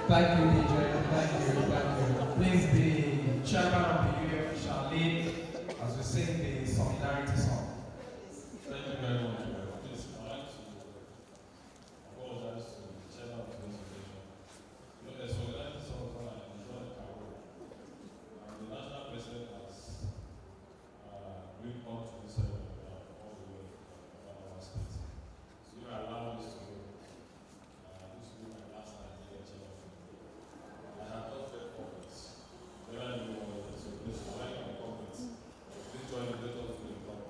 Thank you, DJ. Thank you. Please, the chairman of the union shall lead as we sing the solidarity song. Thank you very much. Please, I'd like to apologize to the chairman of the association. The solidarity song is not a carol. And the national president has been on to this all the way from our state. So you allow this to go. This will be my last time here at Chairman. I have not read comments. Whether you want to so please like my comments. Please join the letters to the top.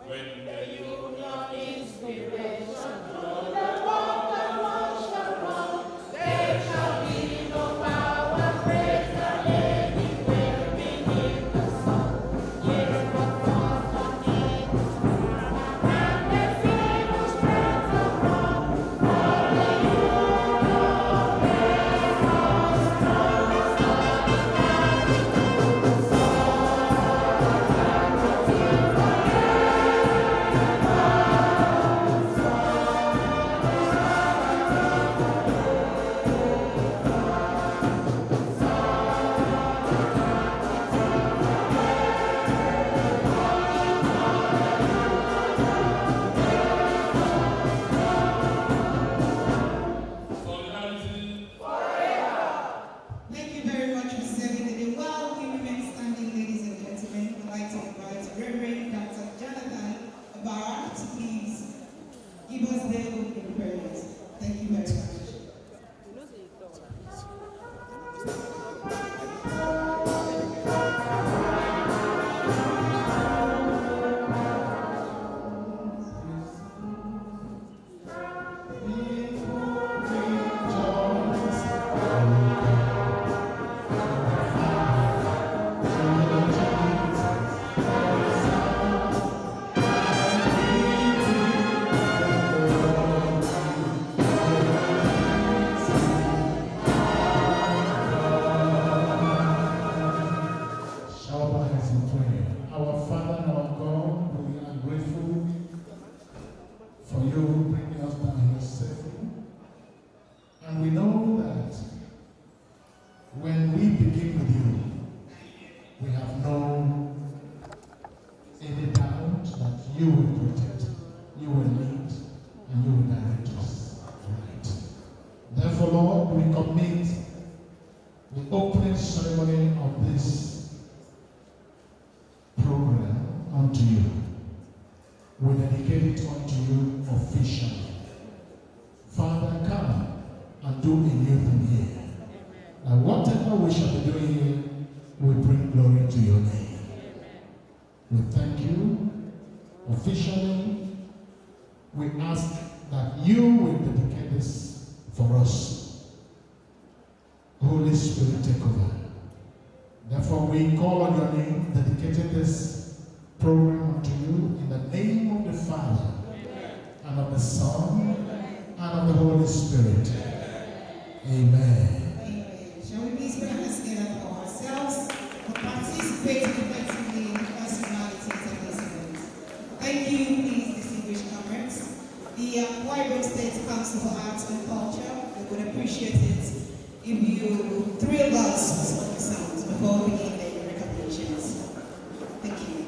When the union inspiration through the world and march around, there shall be no power greater anywhere beneath the sun. Yes, but fought on it, and the feeble strength of wrong. For the union makes us strong. Solidarity forever. Thank you very much for serving the day. While we remain standing, ladies and gentlemen, I'd like to invite Reverend Dr. Jonathan Barak to please give us their opening prayers. Thank you very much. Our Father and our God, we are grateful for you bringing us down here safely. And we know that when we begin with you, we have no any doubt that you will protect, you will lead, and you will direct us right. Therefore, Lord, we commit the opening ceremony of this program unto you. We dedicate it unto you officially. Father, come and do a new thing here. And whatever we shall be doing here will bring glory to your name. We thank you officially. We ask that you will dedicate this for us. O Holy Spirit take over. Therefore, we call on your name, dedicated this program unto you in the name of the Father, and of the Son, and of the Holy Spirit. Amen. Amen. Shall we please put our hands together for ourselves for participating effectively in the personalities of this event? Thank you, please, distinguished comrades. The Akwa Ibom State Council for Arts and Culture, we would appreciate it if you thrill us with some sounds before we begin the recognitions. Thank you.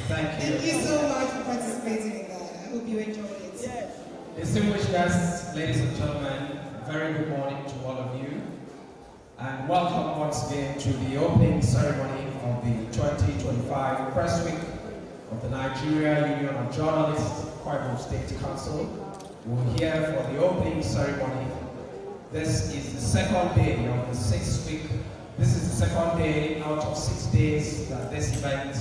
Thank you. Thank you so much for participating in that. I hope you enjoyed it. Yes. Distinguished guests, ladies and gentlemen, very good morning to all of you. And welcome once again to the opening ceremony of the 2025 Press Week of the Nigeria Union of Journalists, Akwa Ibom State Council. We're here for the opening ceremony. This is the second day of the 6th week. This is the second day out of 6 days that this event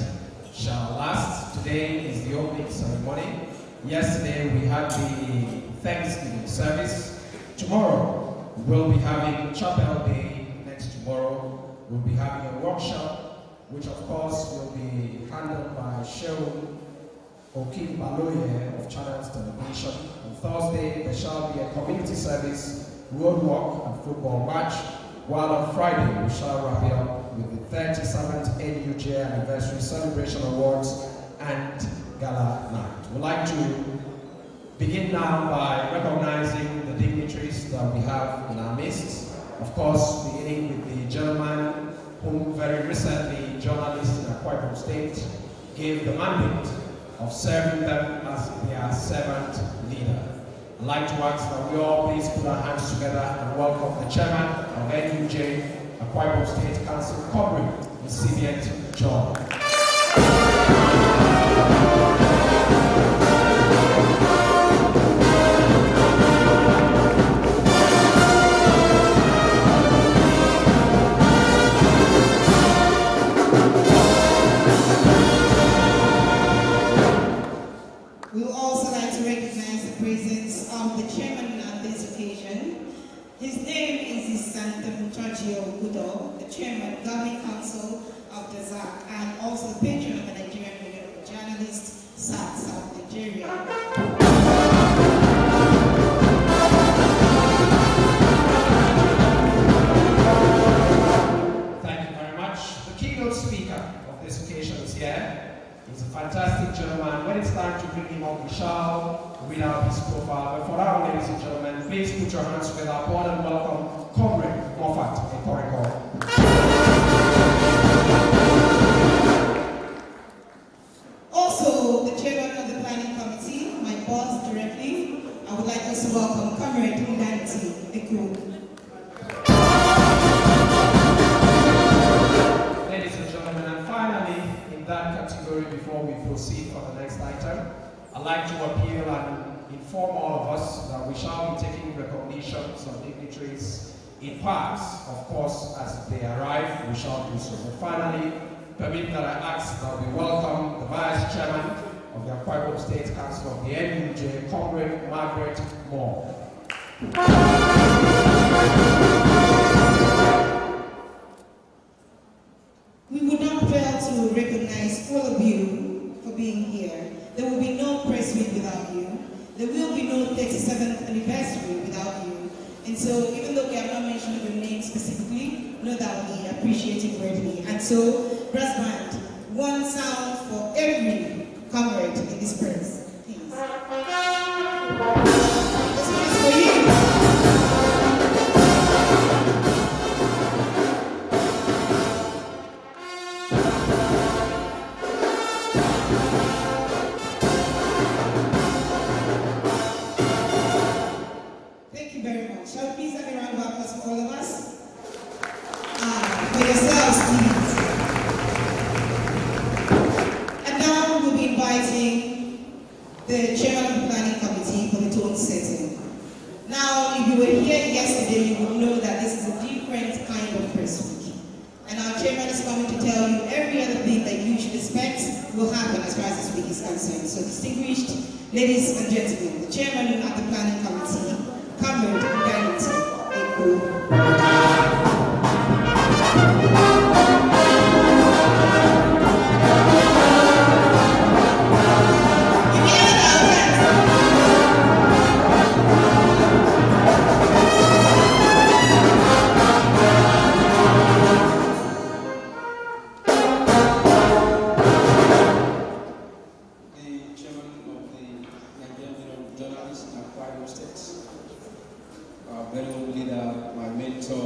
shall last. Today is the opening ceremony. Yesterday we had the Thanksgiving service. Tomorrow we'll be having Chapel Day. Next tomorrow we'll be having a workshop, which of course will be handled by Shehu Okin Baloye of Channels Television. On Thursday there shall be a community service, road walk and football match, while on Friday we shall wrap it up with the 37th NUJ Anniversary Celebration Awards and Gala Night. We'd like to begin now by recognizing the dignitaries that we have in our midst. Of course, beginning with the gentleman whom very recently journalists in Akwa Ibom State gave the mandate of serving them as their servant leader. I'd like to ask that we all please put our hands together and welcome the chairman of NUJ, Akwa Ibom State Council, Comrade Recipient John. We would also like to recognize the presence of the chairman on this occasion. His name is Isantam Chachio Gudo, the chairman, Governing Council of the ZAC, and also the patron of the Nigerian Union of Journalists, SAC, South Nigeria. Thank you very much. The keynote speaker of this occasion is here. He's a fantastic gentleman. When it's time to bring him up, we shall read out his profile. But for now, ladies and gentlemen, please put your hands together. Upon and welcome Comrade Moffat Ekoriko. Also, the chairman of the planning committee, my boss directly, I would like us to welcome Comrade Nganti Eku. Ladies and gentlemen, and finally, in that category, before we proceed for the next item, I'd like to appeal and inform all of us that we shall be taking recognitions of dignitaries in parts. Of course, as they arrive, we shall do so. But finally, permit that I ask that we welcome the Vice Chairman of the Akwa Ibom State Council of the NUJ, Comrade Margaret Moore. We would not fail to recognize all of you for being here. There will be no press week without you. There will be no 37th anniversary without you. And so, even though we have not mentioned your name specifically, know that we appreciate it greatly. And so, brass band, one sound for every comrade in this press, please. This one is for you. Thank you very much. Shall we please have a round of applause for all of us? For yourselves, please. And now we'll be inviting the chairman of the planning committee for the tone setting. Now, if you were here yesterday, you would know that this is a different kind of press week. And our chairman is coming to tell you every other thing that you should expect will happen as far as this week is concerned. So, distinguished ladies and gentlemen, the chairman of the planning committee, Comrade Nganti Eku. Very old leader, my mentor,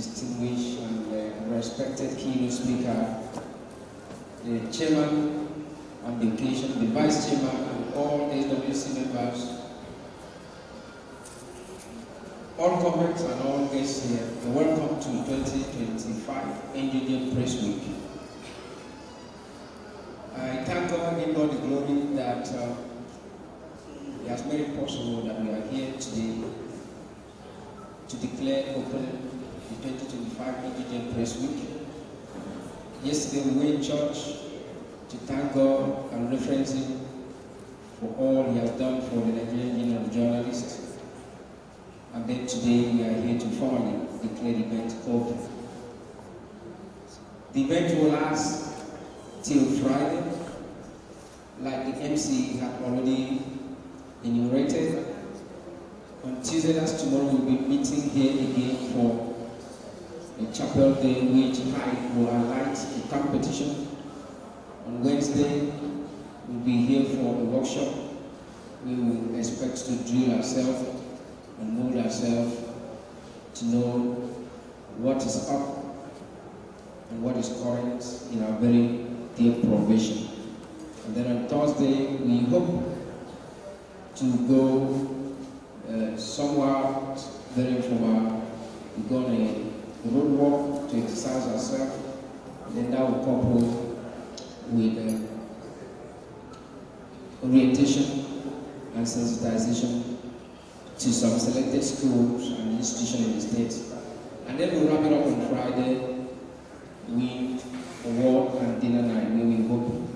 distinguished and respected keynote speaker, the chairman on the occasion, the vice chairman, and all SWC members, all comments and all guests here, welcome to 2025 NUJ Press Week. I thank God, give God the glory that He has made it possible that we are here today to declare open the 2025 NUJ Press Week. Yesterday we went in church to thank God and reference Him for all He has done for the Nigerian Union of Journalists. And then today we are here to formally declare the event open. The event will last till Friday, like the MC had already enumerated. On Tuesday, that's tomorrow, we'll be meeting here again for a chapel day which I will highlight the competition. On Wednesday, we'll be here for a workshop. We will expect to drill ourselves and mold ourselves to know what is up and what is current in our very deep profession. And then on Thursday, we hope to go somewhere very informal. We go on a road walk to exercise ourselves, and then that will couple with orientation and sensitization to some selected schools and institutions in the state. And then we'll wrap it up on Friday with award and dinner night, where we hope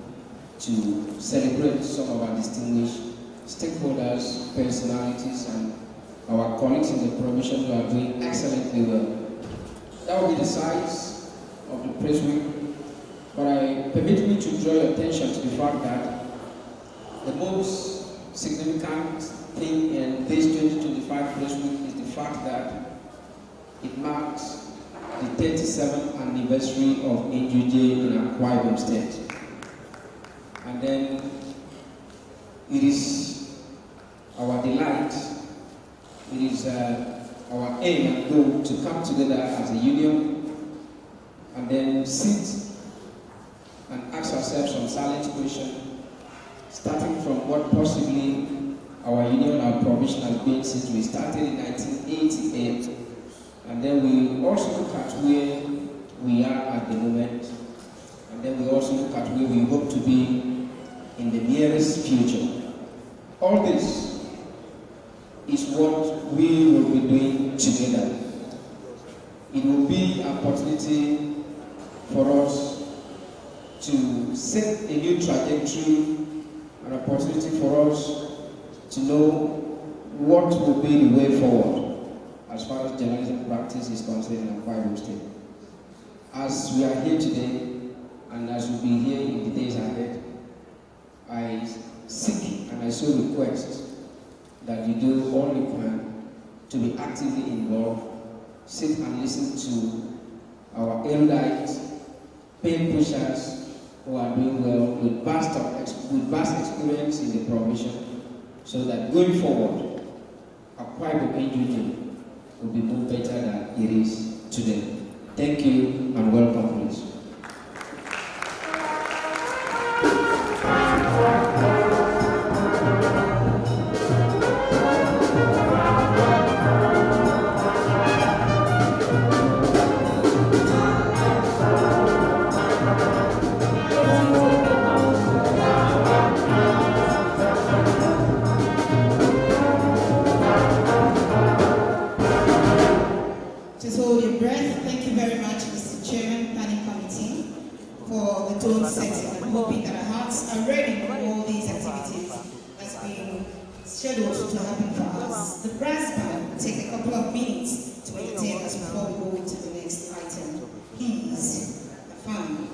to celebrate some of our distinguished stakeholders, personalities, and our colleagues in the profession who are doing excellently well. That will be the size of the press week, but permit me to draw your attention to the fact that the most significant thing in this 2025 press week is the fact that it marks the 37th anniversary of NUJ in Akwa Ibom State. And then it is our delight, it is our aim and goal to come together as a union and then sit and ask ourselves some silent questions, starting from what possibly our union, our provision has been since we started in 1988, and then we also look at where we are at the moment, and then we also look at where we hope to be in the nearest future. All this is what we will be doing together. It will be an opportunity for us to set a new trajectory, an opportunity for us to know what will be the way forward as far as journalism practice is concerned in Akwa Ibom State. As we are here today, and as we'll be here in the days ahead, I seek and I so request that you do all you can to be actively involved, sit and listen to our erudite, paid pushers who are doing well with vast experience in the profession, so that going forward, Akwa Ibom NUJ will be more better than it is today. Thank you and welcome, please. Just hold your breath. Thank you very much, Mr. Chairman, Planning Committee, for the tone setting. I'm hoping that our hearts are ready for all these activities that's being scheduled to happen for us. The brass band will take a couple of minutes to entertain us before we go to the next item. Please, the fan.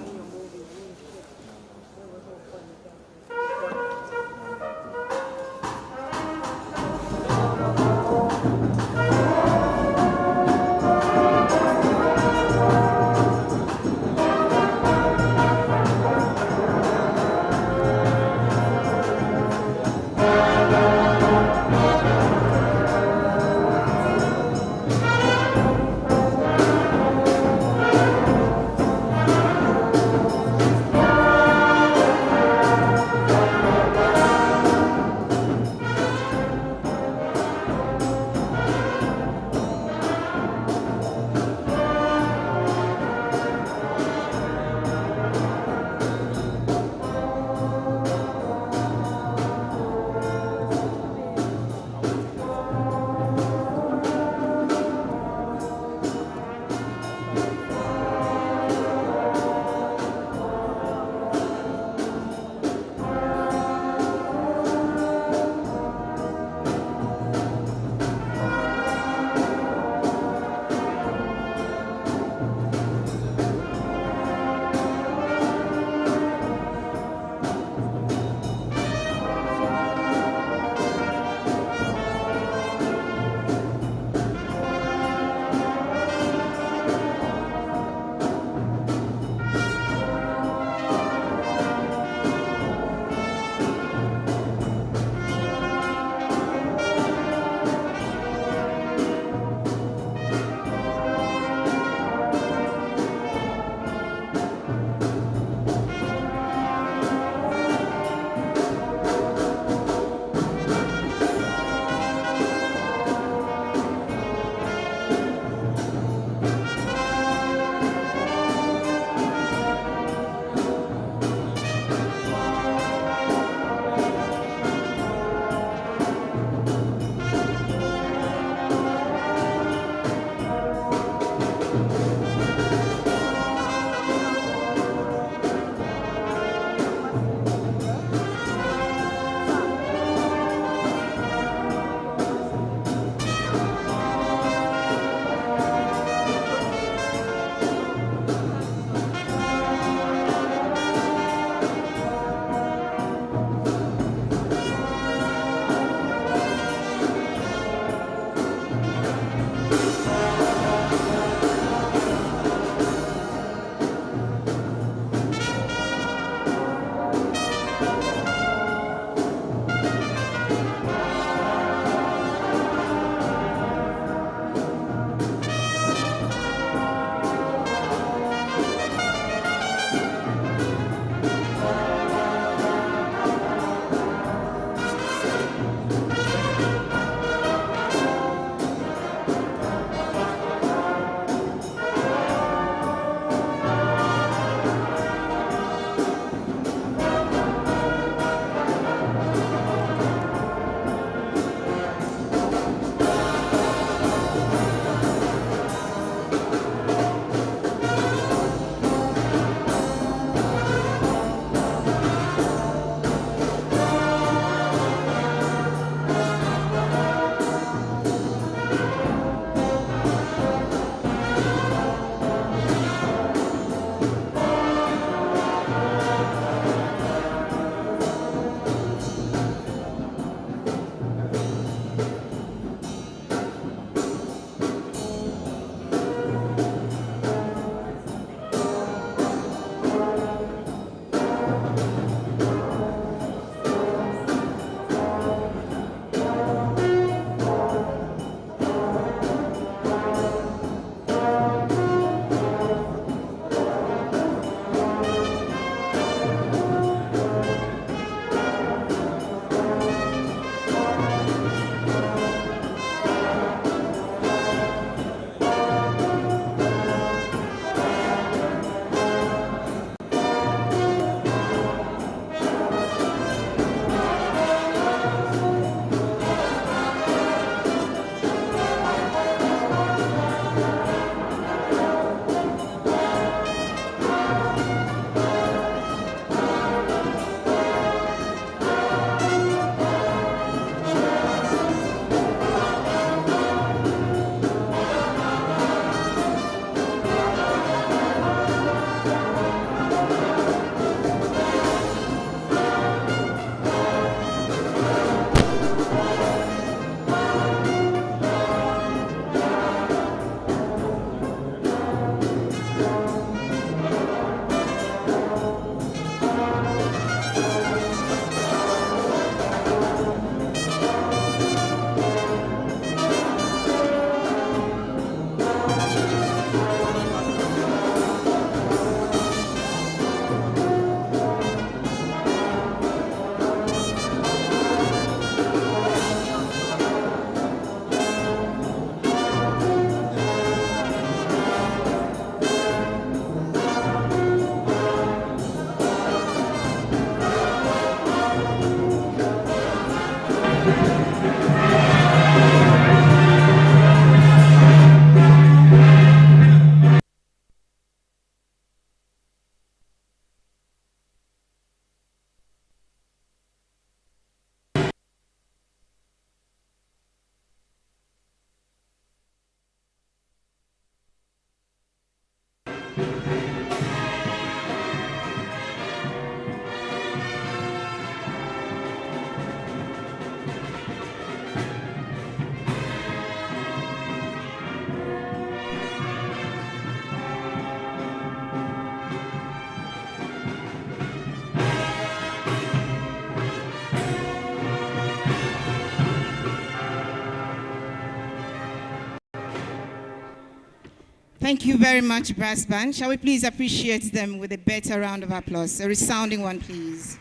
Thank you very much, brass band. Shall we please appreciate them with a better round of applause? A resounding one, please.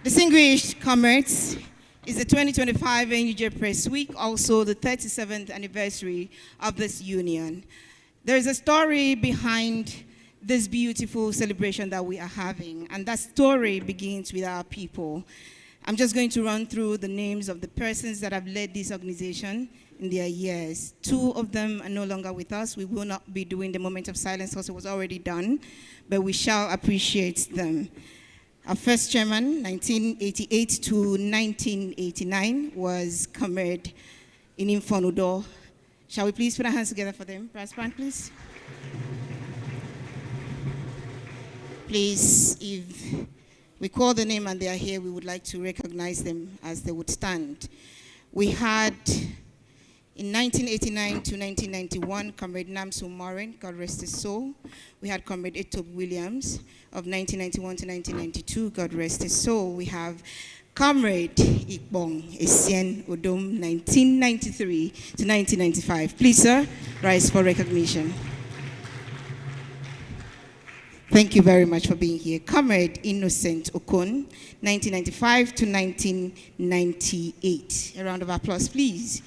Distinguished comrades, it's the 2025 NUJ Press Week, also the 37th anniversary of this union. There is a story behind this beautiful celebration that we are having, and that story begins with our people. I'm just going to run through the names of the persons that have led this organization in their years. Two of them are no longer with us. We will not be doing the moment of silence because it was already done, but we shall appreciate them. Our first chairman, 1988 to 1989, was Comrade Inimfonudo. Shall we please put our hands together for them? Brass band, please. Please, if we call the name and they are here, we would like to recognize them as they would stand. We had In 1989 to 1991, Comrade Namsu Morin, God rest his soul. We had Comrade Etob Williams of 1991 to 1992, God rest his soul. We have Comrade Ikbong Esien Odom, 1993 to 1995. Please, sir, rise for recognition. Thank you very much for being here. Comrade Innocent Okon, 1995 to 1998. A round of applause, please.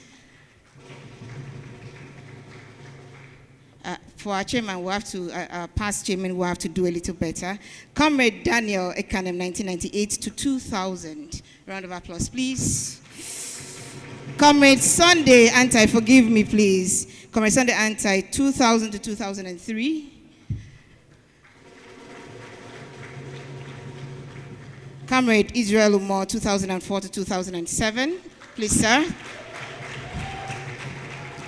For our chairman, we have to, our past chairman, we have to do a little better. Comrade Daniel Ekanem, 1998 to 2000. Round of applause, please. Comrade Sunday Anti, forgive me, please. Comrade Sunday Anti, 2000 to 2003. Comrade Israel Umar, 2004 to 2007. Please, sir.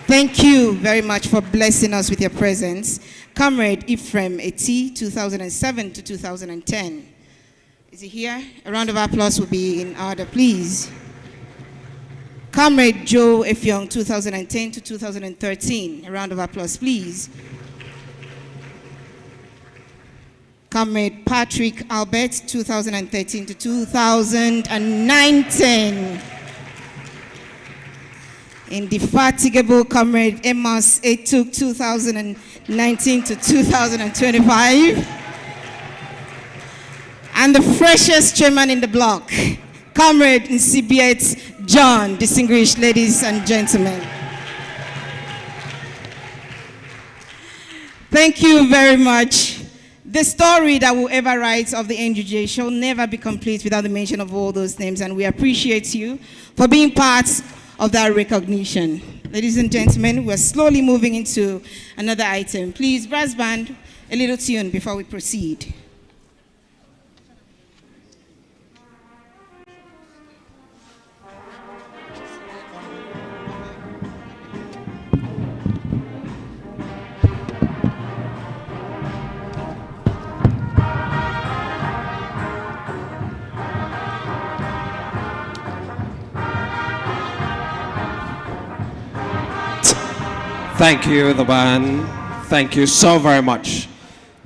Thank you very much for blessing us with your presence. Comrade Ephraim Eti, 2007 to 2010. Is he here? A round of applause will be in order, please. Comrade Joe Efyong, 2010 to 2013. A round of applause, please. Comrade Patrick Albert, 2013 to 2019. Indefatigable Comrade Amos Etuk, 2019 to 2025. And the freshest chairman in the block, Comrade Nsibiet John, distinguished ladies and gentlemen. Thank you very much. The story that we'll ever write of the NUJ shall never be complete without the mention of all those names, and we appreciate you for being part of that recognition. Ladies and gentlemen, we're slowly moving into another item. Please, brass band, a little tune before we proceed. Thank you, the band. Thank you so very much.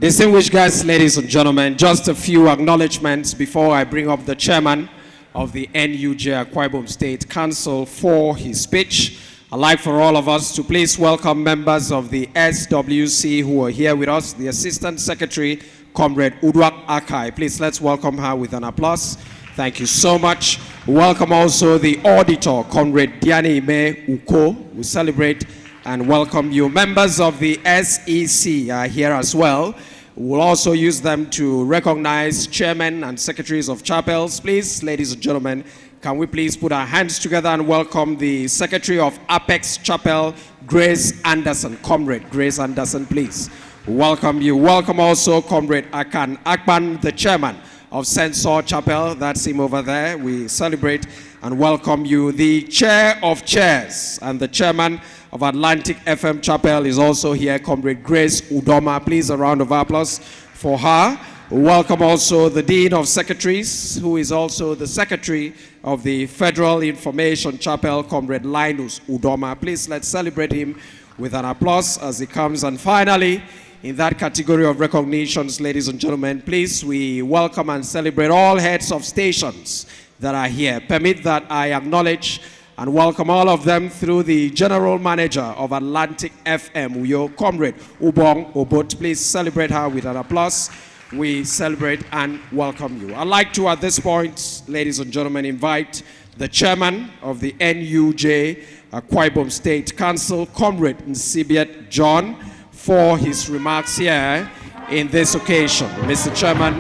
Distinguished guests, ladies and gentlemen, just a few acknowledgements before I bring up the chairman of the NUJ Akwa Ibom State Council for his speech. I'd like for all of us to please welcome members of the SWC who are here with us. The Assistant Secretary, Comrade Udwak Akai. Please let's welcome her with an applause. Thank you so much. Welcome also the Auditor, Comrade Diani Ime Uko. We celebrate and welcome you. Members of the SEC are here as well. We'll also use them to recognize chairmen and secretaries of chapels. Please, ladies and gentlemen, can we please put our hands together and welcome the Secretary of Apex Chapel, Grace Anderson. Comrade Grace Anderson, please. Welcome you. Welcome also Comrade Akan Akban, the chairman of Sensor Chapel. That's him over there. We celebrate and welcome you. The chair of chairs and the chairman of Atlantic FM Chapel is also here, Comrade Grace Udoma. Please, a round of applause for her. Welcome also the Dean of Secretaries, who is also the Secretary of the Federal Information Chapel, Comrade Linus Udoma. Please, let's celebrate him with an applause as he comes. And finally, in that category of recognitions, ladies and gentlemen, please, we welcome and celebrate all heads of stations that are here. Permit that I acknowledge and welcome all of them through the General Manager of Atlantic FM, your Comrade Ubong Obot. Please celebrate her with an applause. We celebrate and welcome you. I'd like to, at this point, ladies and gentlemen, invite the Chairman of the NUJ Akwa Ibom State Council, Comrade Nsibiet John, for his remarks here in this occasion. Mr. Chairman.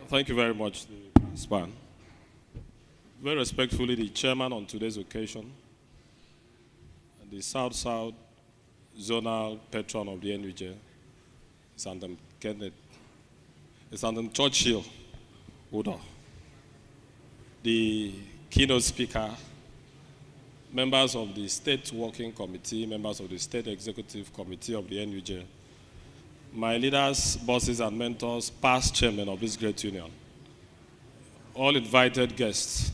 Thank you very much, Span. Very respectfully, the chairman on today's occasion, and the South-South Zonal Patron of the NUJ, Sandam Kenneth, Sandam Churchill Udo, the keynote speaker, members of the State Working Committee, members of the State Executive Committee of the NUJ, my leaders, bosses, and mentors, past chairmen of this great union, all invited guests,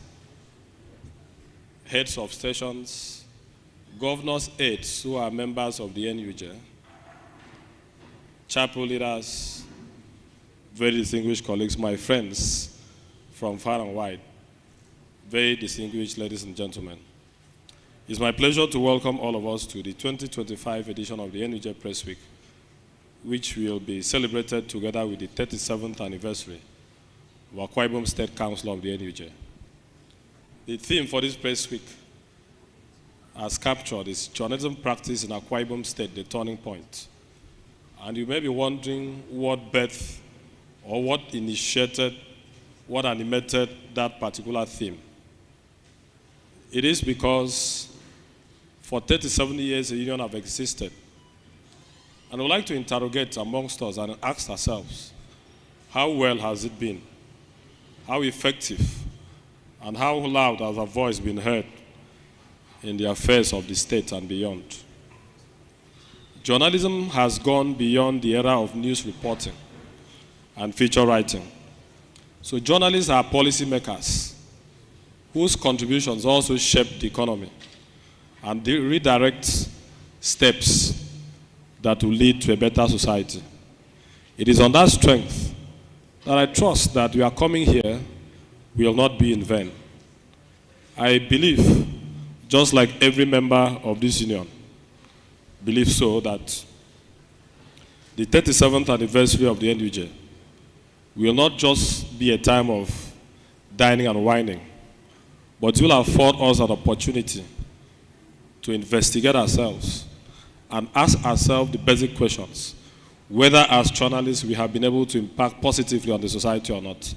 heads of stations, governors' aides who are members of the NUJ, chapel leaders, very distinguished colleagues, my friends from far and wide, very distinguished ladies and gentlemen. It's my pleasure to welcome all of us to the 2025 edition of the NUJ Press Week, which will be celebrated together with the 37th anniversary of Akwa Ibom State Council of the NUJ. The theme for this Press Week, as captured, is journalism practice in Akwa Ibom State, the turning point. And you may be wondering what birthed or what initiated, what animated that particular theme. It is because for 37 years the union have existed. And I would like to interrogate amongst us and ask ourselves, how well has it been? How effective? And how loud has our voice been heard in the affairs of the state and beyond? Journalism has gone beyond the era of news reporting and feature writing. So journalists are policymakers whose contributions also shape the economy and redirect steps that will lead to a better society. It is on that strength that I trust that we are coming here will not be in vain. I believe, just like every member of this union, believe so, that the 37th anniversary of the NUJ will not just be a time of dining and whining, but will afford us an opportunity to investigate ourselves and ask ourselves the basic questions, whether as journalists we have been able to impact positively on the society or not,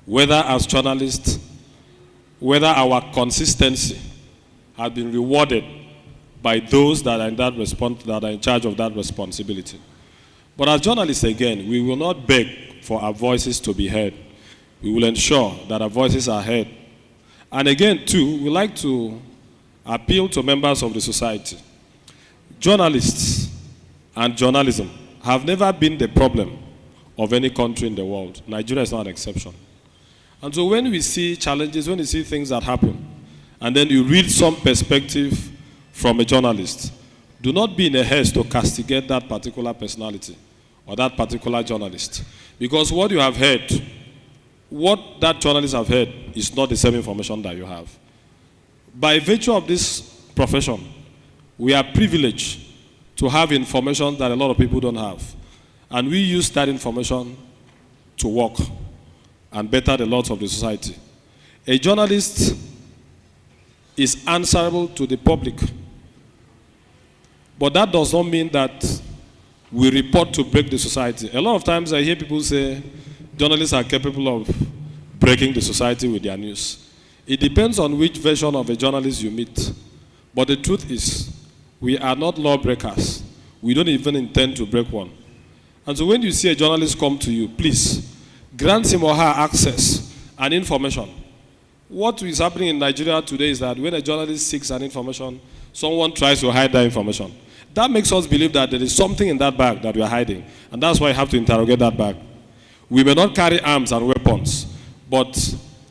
whether as journalists, whether our consistency has been rewarded by those that are in charge of that responsibility. But as journalists, again, we will not beg for our voices to be heard. We will ensure that our voices are heard. And again, too, we like to appeal to members of the society. Journalists and journalism have never been the problem of any country in the world. Nigeria is not an exception. And so when we see challenges, when we see things that happen, and then you read some perspective from a journalist, do not be in a haste to castigate that particular personality or that particular journalist. Because what you have heard, what that journalist have heard is not the same information that you have. By virtue of this profession, we are privileged to have information that a lot of people don't have. And we use that information to work and better the lot of the society. A journalist is answerable to the public. But that does not mean that we report to break the society. A lot of times I hear people say journalists are capable of breaking the society with their news. It depends on which version of a journalist you meet. But the truth is, we are not lawbreakers. We don't even intend to break one. And so when you see a journalist come to you, please grant him or her access and information. What is happening in Nigeria today is that when a journalist seeks an information, someone tries to hide that information. That makes us believe that there is something in that bag that we are hiding. And that's why I have to interrogate that bag. We may not carry arms and weapons, but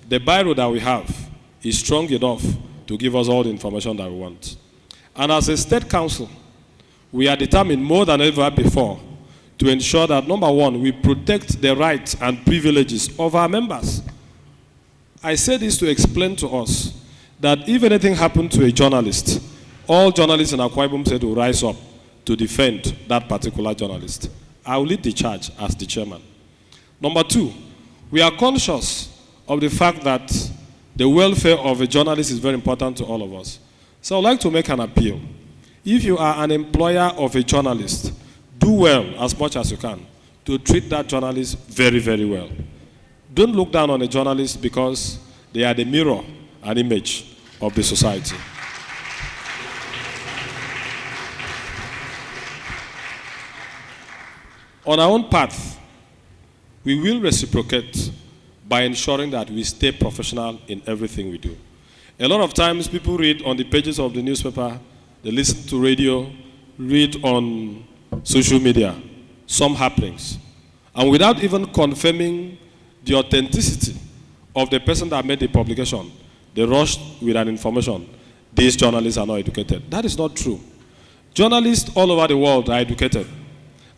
the biro that we have is strong enough to give us all the information that we want. And as a state council, we are determined more than ever before to ensure that, number one, we protect the rights and privileges of our members. I say this to explain to us that if anything happened to a journalist, all journalists in Akwa Ibom State will rise up to defend that particular journalist. I will lead the charge as the chairman. Number two, we are conscious of the fact that the welfare of a journalist is very important to all of us. So I'd like to make an appeal. If you are an employer of a journalist, do well as much as you can to treat that journalist very, very well. Don't look down on a journalist because they are the mirror and image of the society. On our own path, we will reciprocate by ensuring that we stay professional in everything we do. A lot of times people read on the pages of the newspaper, they listen to radio, read on social media, some happenings. And without even confirming the authenticity of the person that made the publication, they rushed with an information. These journalists are not educated. That is not true. Journalists all over the world are educated.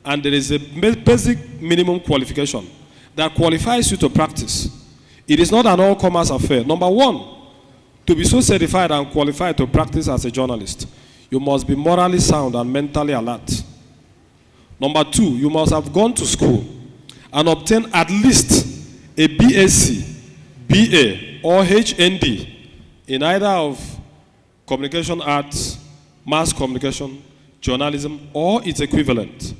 And there is a basic minimum qualification that qualifies you to practice. It is not an all-comers affair. Number one, to be so certified and qualified to practice as a journalist, you must be morally sound and mentally alert. Number two, you must have gone to school and obtained at least a BSc, BA, or HND in either of communication arts, mass communication, journalism, or its equivalent.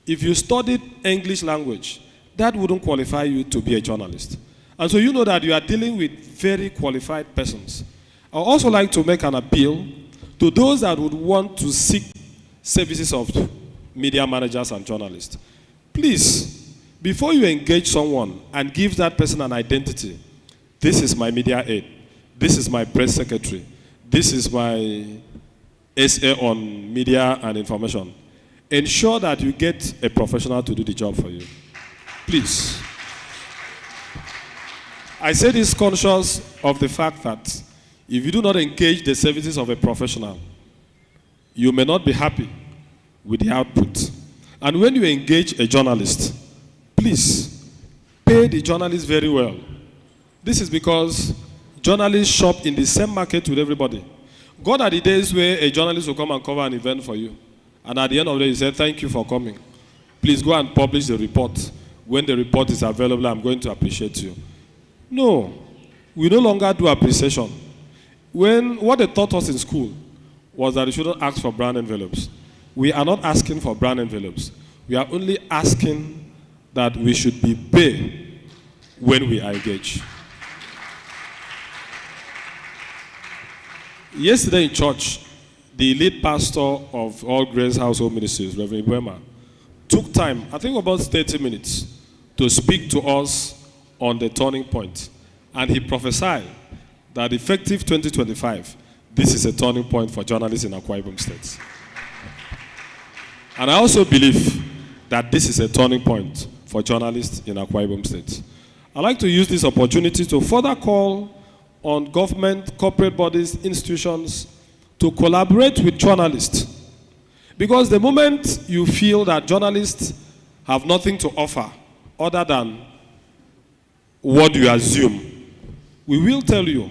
If you studied English language, that wouldn't qualify you to be a journalist. And so you know that you are dealing with very qualified persons. I would also like to make an appeal to those that would want to seek services of media managers and journalists. Please, before you engage someone and give that person an identity, this is my media aide, this is my press secretary, this is my SA on media and information, ensure that you get a professional to do the job for you. Please. I say this conscious of the fact that if you do not engage the services of a professional, you may not be happy with the output. And when you engage a journalist, please pay the journalist very well. This is because journalists shop in the same market with everybody. God are the days where a journalist will come and cover an event for you. And at the end of the day, he said, thank you for coming. Please go and publish the report. When the report is available, I'm going to appreciate you. No, we no longer do appreciation. What they taught us in school was that we shouldn't ask for brown envelopes. We are not asking for brown envelopes. We are only asking that we should be paid when we are engaged. Yesterday in church, the lead pastor of All Grace Household Ministries, Reverend Iboma, took time, I think about 30 minutes, to speak to us on the turning point. And he prophesied that effective 2025, this is a turning point for journalists in Akwa Ibom State. And I also believe that this is a turning point for journalists in Akwa Ibom State. I'd like to use this opportunity to further call on government, corporate bodies, institutions to collaborate with journalists. Because the moment you feel that journalists have nothing to offer other than what you assume, we will tell you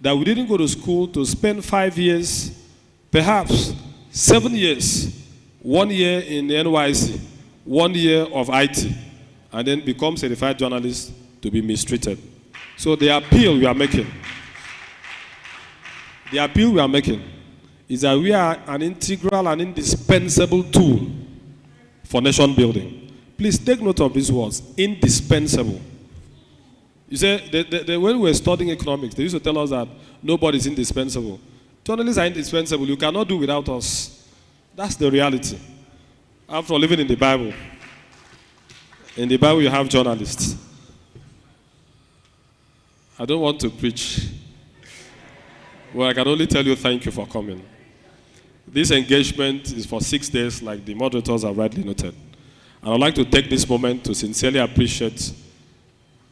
that we didn't go to school to spend 5 years, perhaps 7 years, 1 year in the NYC, 1 year of IT, and then become certified journalists to be mistreated. So the appeal we are making is that we are an integral and indispensable tool for nation building. Please take note of these words, indispensable. You say, when we were studying economics, they used to tell us that nobody is indispensable. Journalists are indispensable. You cannot do without us. That's the reality. After all, living in the Bible you have journalists. I don't want to preach. Well, I can only tell you thank you for coming. This engagement is for 6 days, like the moderators have rightly noted. And I'd like to take this moment to sincerely appreciate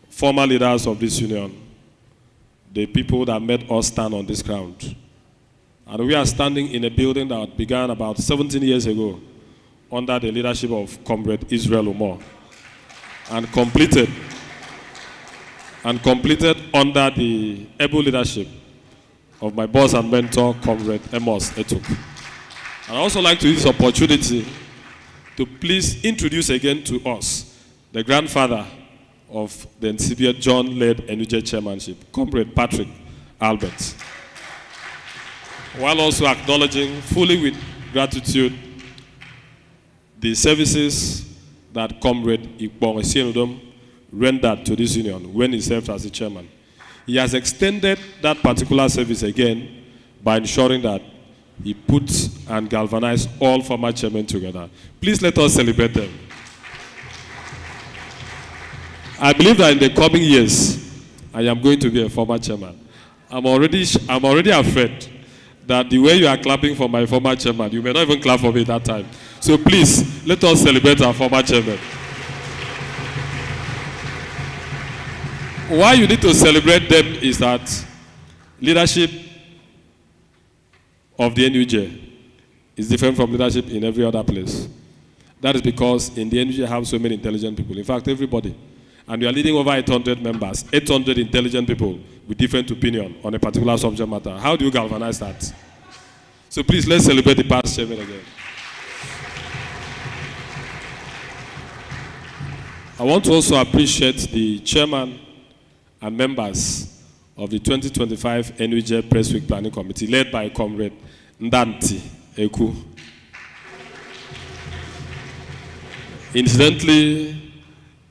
former leaders of this union, the people that made us stand on this ground. And we are standing in a building that began about 17 years ago under the leadership of Comrade Israel Umar and completed under the able leadership of my boss and mentor, Comrade Amos Etuk. And I'd also like to use this opportunity to please introduce again to us the grandfather of the NCBA John-led NUJ chairmanship, Comrade Patrick Albert, while also acknowledging fully with gratitude the services that Comrade Ikbong Esienudom rendered to this union when he served as the chairman. He has extended that particular service again by ensuring that he put and galvanized all former chairmen together. Please let us celebrate them. I believe that in the coming years, I am going to be a former chairman. I'm already afraid that the way you are clapping for my former chairman, you may not even clap for me that time. So please, let us celebrate our former chairman. Why you need to celebrate them is that leadership of the NUJ is different from leadership in every other place. That is because in the NUJ you have so many intelligent people. In fact, everybody. And we are leading over 800 members, 800 intelligent people with different opinion on a particular subject matter. How do you galvanize that? So please, let's celebrate the past chairman again. I want to also appreciate the chairman and members of the 2025 NUJ Press Week Planning Committee, led by Comrade Ndanti Eku. Incidentally,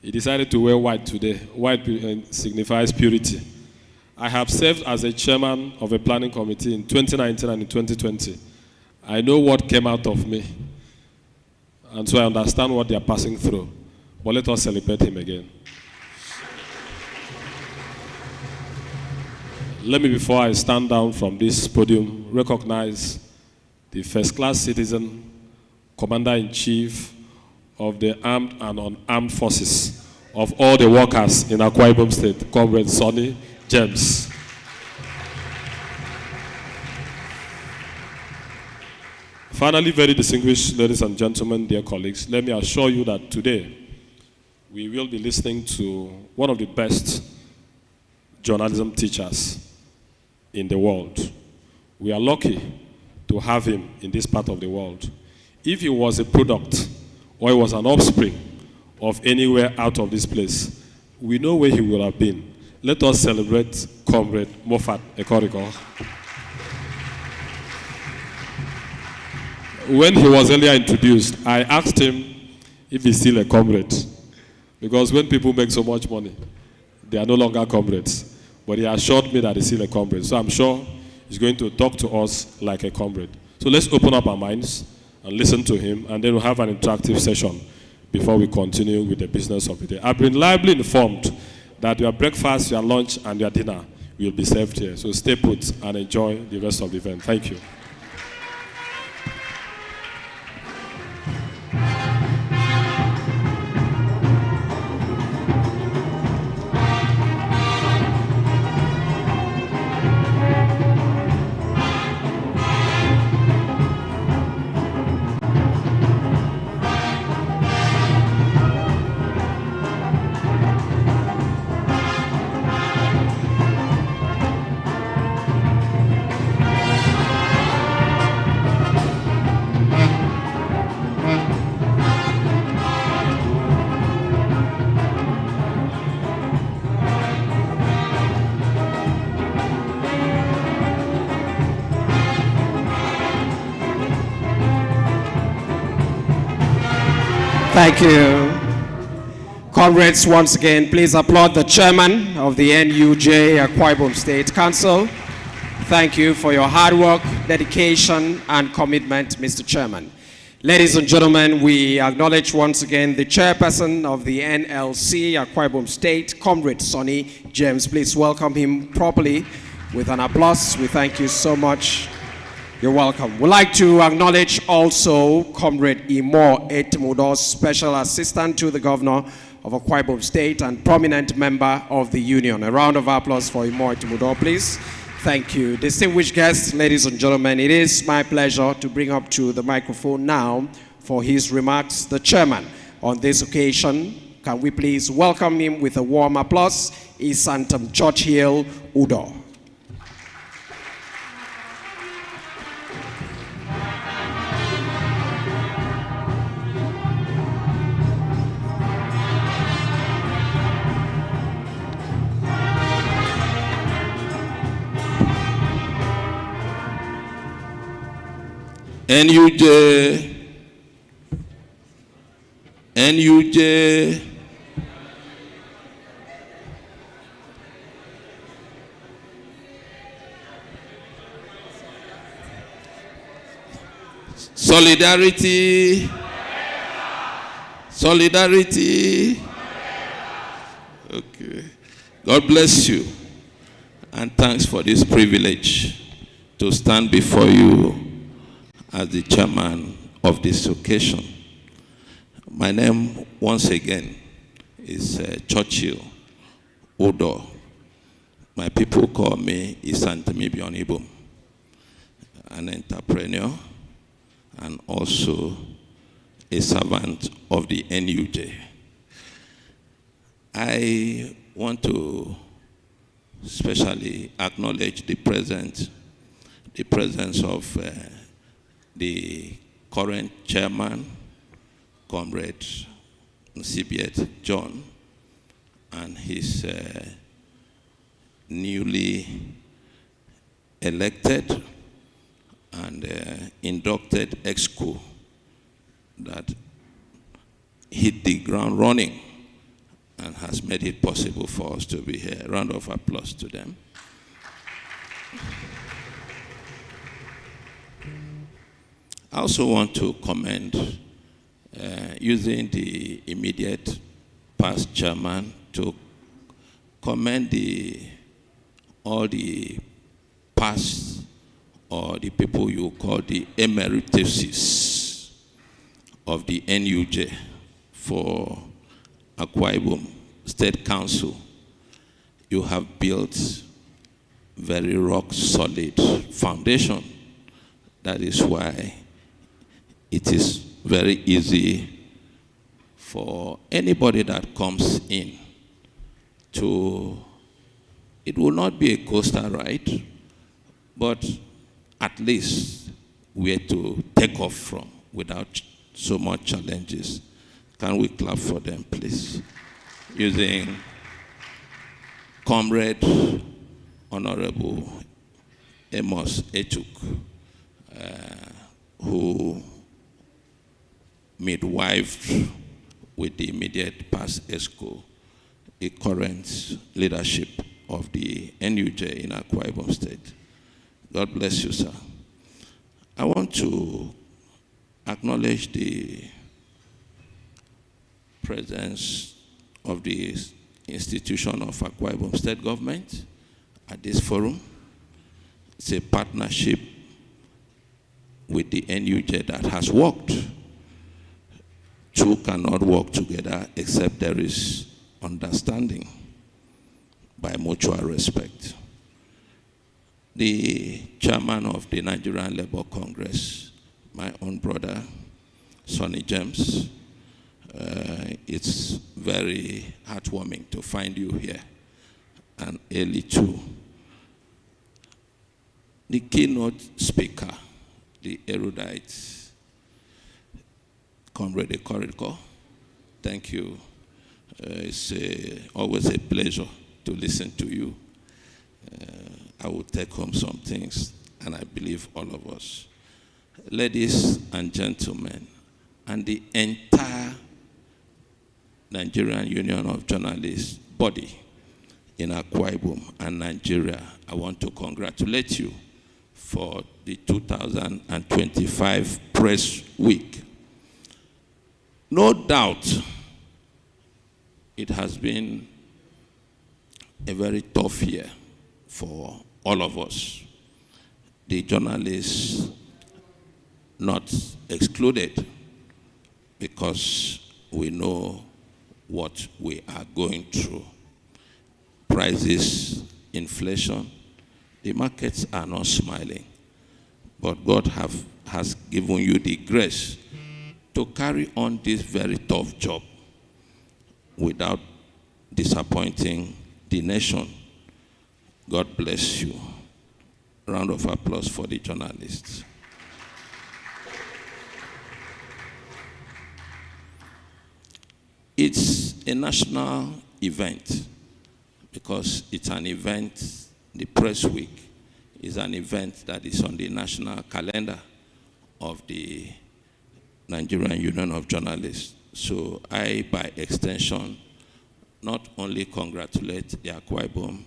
he decided to wear white today. White signifies purity. I have served as a chairman of a planning committee in 2019 and in 2020. I know what came out of me. And so I understand what they are passing through. But let us celebrate him again. Let me, before I stand down from this podium, recognize the first-class citizen, Commander-in-Chief of the armed and unarmed forces of all the workers in Akwa Ibom State, Comrade Sonny James. Finally, very distinguished ladies and gentlemen, dear colleagues, let me assure you that today we will be listening to one of the best journalism teachers in the world. We are lucky to have him in this part of the world. If he was a product or he was an offspring of anywhere out of this place, we know where he would have been. Let us celebrate Comrade Moffat Ekoriko. When he was earlier introduced, I asked him if he's still a comrade. Because when people make so much money, they are no longer comrades. But he assured me that he's still a comrade. So I'm sure he's going to talk to us like a comrade. So let's open up our minds and listen to him, and then we'll have an interactive session before we continue with the business of the day. I've been reliably informed that your breakfast, your lunch, and your dinner will be served here. So stay put and enjoy the rest of the event. Thank you. Thank you. Comrades, once again, please applaud the chairman of the NUJ Akwa Ibom State Council. Thank you for your hard work, dedication, and commitment, Mr. Chairman. Ladies and gentlemen, we acknowledge once again the chairperson of the NLC Akwa Ibom State, Comrade Sonny James. Please welcome him properly with an applause. We thank you so much. You're welcome. We'd like to acknowledge also Comrade Imo Etemudo, Special Assistant to the Governor of Akwa Ibom State and prominent member of the Union. A round of applause for Imo Etemudo, please. Thank you. Distinguished guests, ladies and gentlemen, it is my pleasure to bring up to the microphone now for his remarks the chairman. On this occasion, can we please welcome him with a warm applause, Isantam Churchill Udo. NUJ, solidarity, solidarity. Okay, God bless you. And thanks for this privilege to stand before you as the chairman of this occasion. My name, once again, is Churchill Odo. My people call me Akwa Ibom, an entrepreneur and also a servant of the NUJ. I want to especially acknowledge the presence of the current chairman, Comrade Nsibiet John, and his newly elected and inducted exco that hit the ground running and has made it possible for us to be here. A round of applause to them. I also want to commend, using the immediate past chairman, to commend all the past, or the people you call the emerituses of the NUJ for Akwa Ibom State Council. You have built very rock solid foundation. That is why it is very easy for anybody that comes in to, it will not be a coastal ride, but at least where to take off from without so much challenges. Can we clap for them, please? Using Comrade Honorable Amos Echuk, who midwifed with the immediate past ESCO, the current leadership of the NUJ in Akwa Ibom State. God bless you, sir. I want to acknowledge the presence of the institution of Akwa Ibom State Government at this forum. It's a partnership with the NUJ that has worked. Two cannot work together except there is understanding by mutual respect. The chairman of the Nigerian Labour Congress, my own brother, Sonny James, it's very heartwarming to find you here, and early too. The keynote speaker, the erudite, Comrade Ekoriko, thank you. It's always a pleasure to listen to you. I will take home some things, and I believe all of us. Ladies and gentlemen, and the entire Nigerian Union of Journalists body in Akwa Ibom and Nigeria, I want to congratulate you for the 2025 Press Week. No doubt, it has been a very tough year for all of us. The journalists not excluded, because we know what we are going through. Prices, inflation, the markets are not smiling. But God has given you the grace to carry on this very tough job without disappointing the nation. God bless you. Round of applause for the journalists. It's a national event because it's an event, the Press Week is an event that is on the national calendar of the Nigerian Union of Journalists. So I, by extension, not only congratulate the Akwa Ibom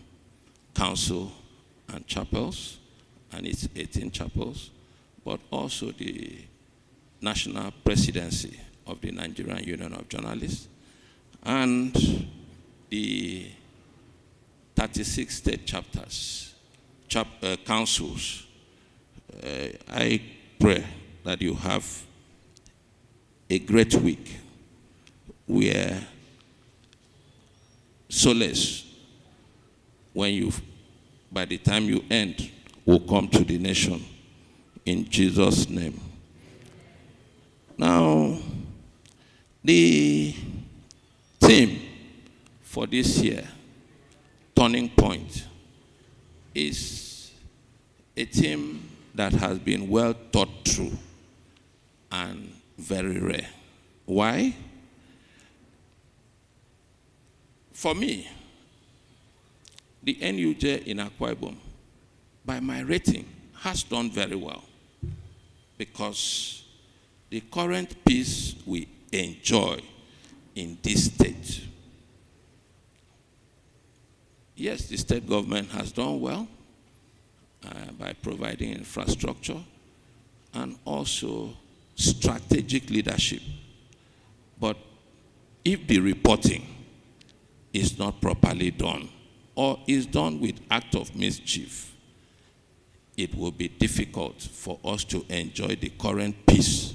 Council and chapels, and its 18 chapels, but also the national presidency of the Nigerian Union of Journalists and the 36 state chapters, councils. I pray that you have a great week where solace, by the time you end, will come to the nation in Jesus' name. Now, the theme for this year, Turning Point, is a theme that has been well thought through and very rare. Why? For me, the NUJ in Akwa Ibom, by my rating, has done very well, because the current peace we enjoy in this state, yes, the state government has done well by providing infrastructure and also strategic leadership. But if the reporting is not properly done or is done with act of mischief, it will be difficult for us to enjoy the current peace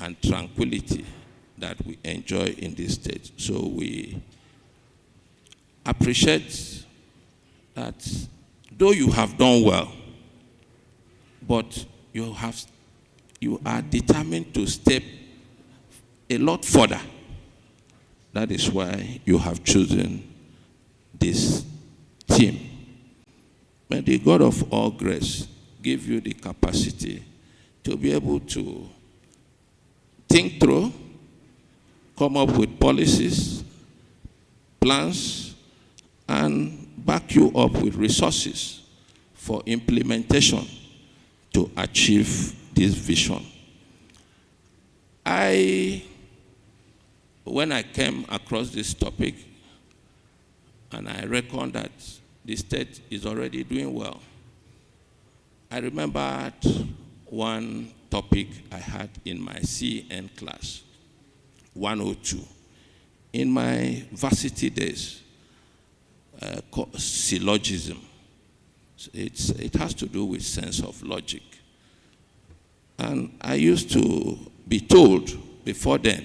and tranquility that we enjoy in this state. So we appreciate that though you have done well, but you are determined to step a lot further. That is why you have chosen this theme. May the God of all grace give you the capacity to be able to think through, come up with policies, plans, and back you up with resources for implementation to achieve this vision. When I came across this topic, and I reckon that the state is already doing well, I remembered one topic I had in my CN class, 102. In my varsity days, syllogism. It has to do with sense of logic. And I used to be told before then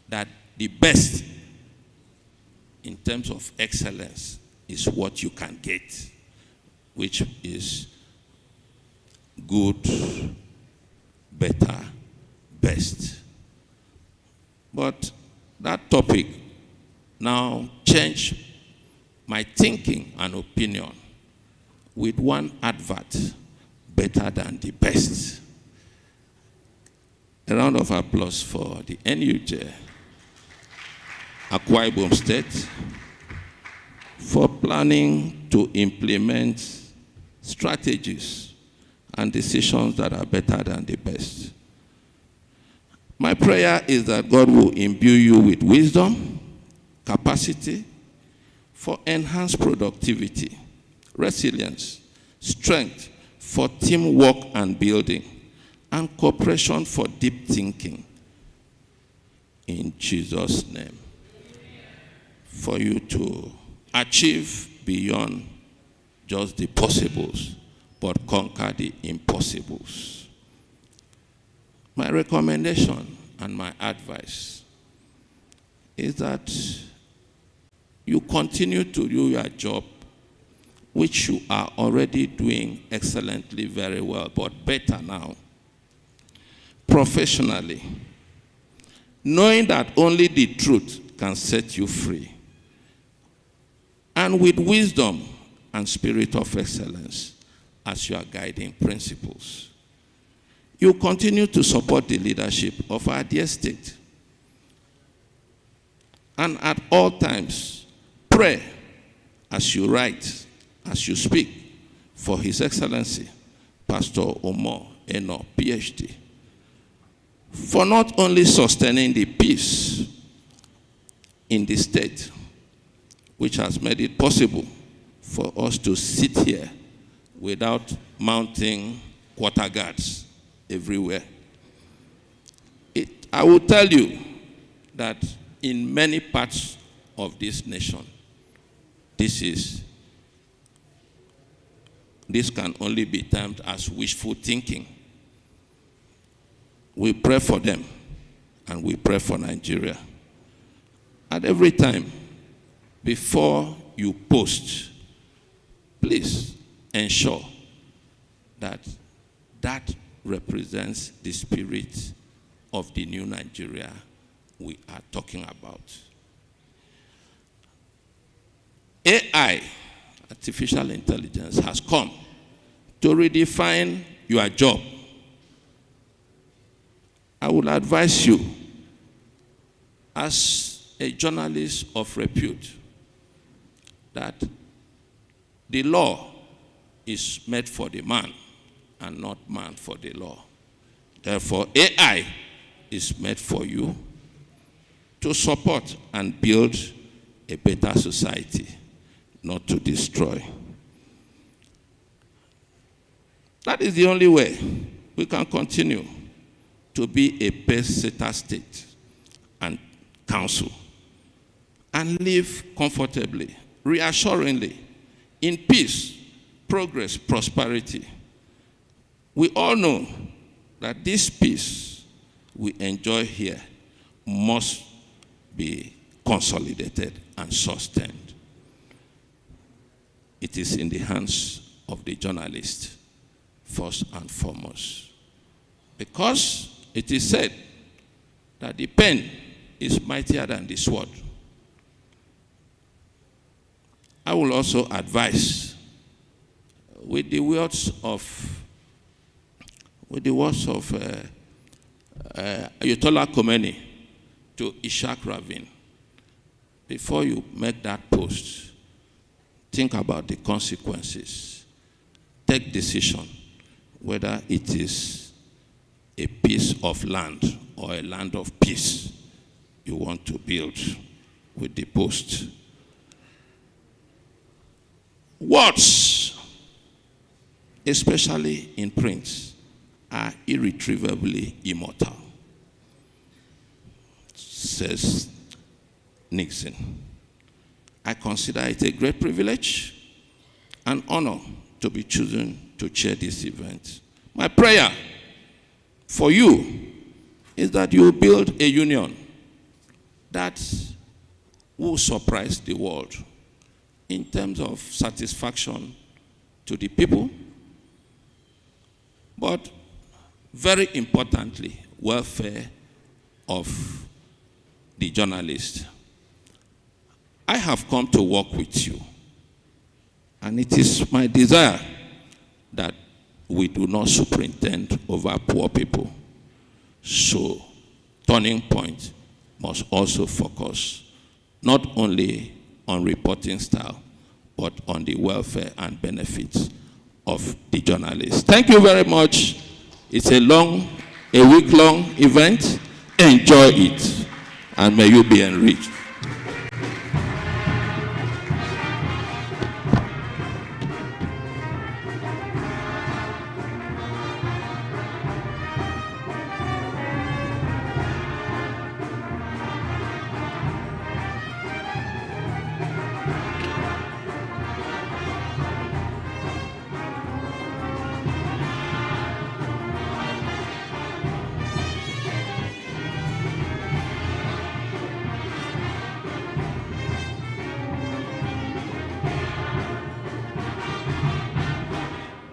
that the best in terms of excellence is what you can get, which is good, better, best. But that topic now changed my thinking and opinion with one advert, better than the best. A round of applause for the NUJ, Akwa Ibom State, for planning to implement strategies and decisions that are better than the best. My prayer is that God will imbue you with wisdom, capacity for enhanced productivity, resilience, strength for teamwork and building, and cooperation for deep thinking. In Jesus' name. For you to achieve beyond just the possibles, but conquer the impossibles. My recommendation and my advice is that you continue to do your job, which you are already doing excellently, very well, but better now, professionally, knowing that only the truth can set you free, and with wisdom and spirit of excellence as your guiding principles. You continue to support the leadership of our dear state, and at all times, pray as you write, as you speak, for His Excellency, Pastor Omo Eno, PhD, for not only sustaining the peace in the state, which has made it possible for us to sit here without mounting quarter guards everywhere. I will tell you that in many parts of this nation, this can only be termed as wishful thinking. We pray for them, and we pray for Nigeria. At every time, before you post, please ensure that that represents the spirit of the new Nigeria we are talking about. AI, artificial intelligence, has come to redefine your job. I would advise you, as a journalist of repute, that the law is made for the man and not man for the law. Therefore, AI is made for you to support and build a better society, not to destroy. That is the only way we can continue to be a pace-setter state and council and live comfortably, reassuringly, in peace, progress, prosperity. We all know that this peace we enjoy here must be consolidated and sustained. It is in the hands of the journalist, first and foremost. Because it is said that the pen is mightier than the sword. I will also advise, with the words of Ayatollah Khomeini to Ishaq Rabin, before you make that post, think about the consequences. Take decision whether it is a piece of land or a land of peace you want to build with the post. Words, especially in print, are irretrievably immortal, says Nixon. I consider it a great privilege and honor to be chosen to chair this event. My prayer for you is that you build a union that will surprise the world in terms of satisfaction to the people, but very importantly, welfare of the journalist. I have come to work with you, and it is my desire that we do not superintend over poor people. So, Turning Point must also focus not only on reporting style, but on the welfare and benefits of the journalists. Thank you very much. It's a week-long event. Enjoy it, and may you be enriched.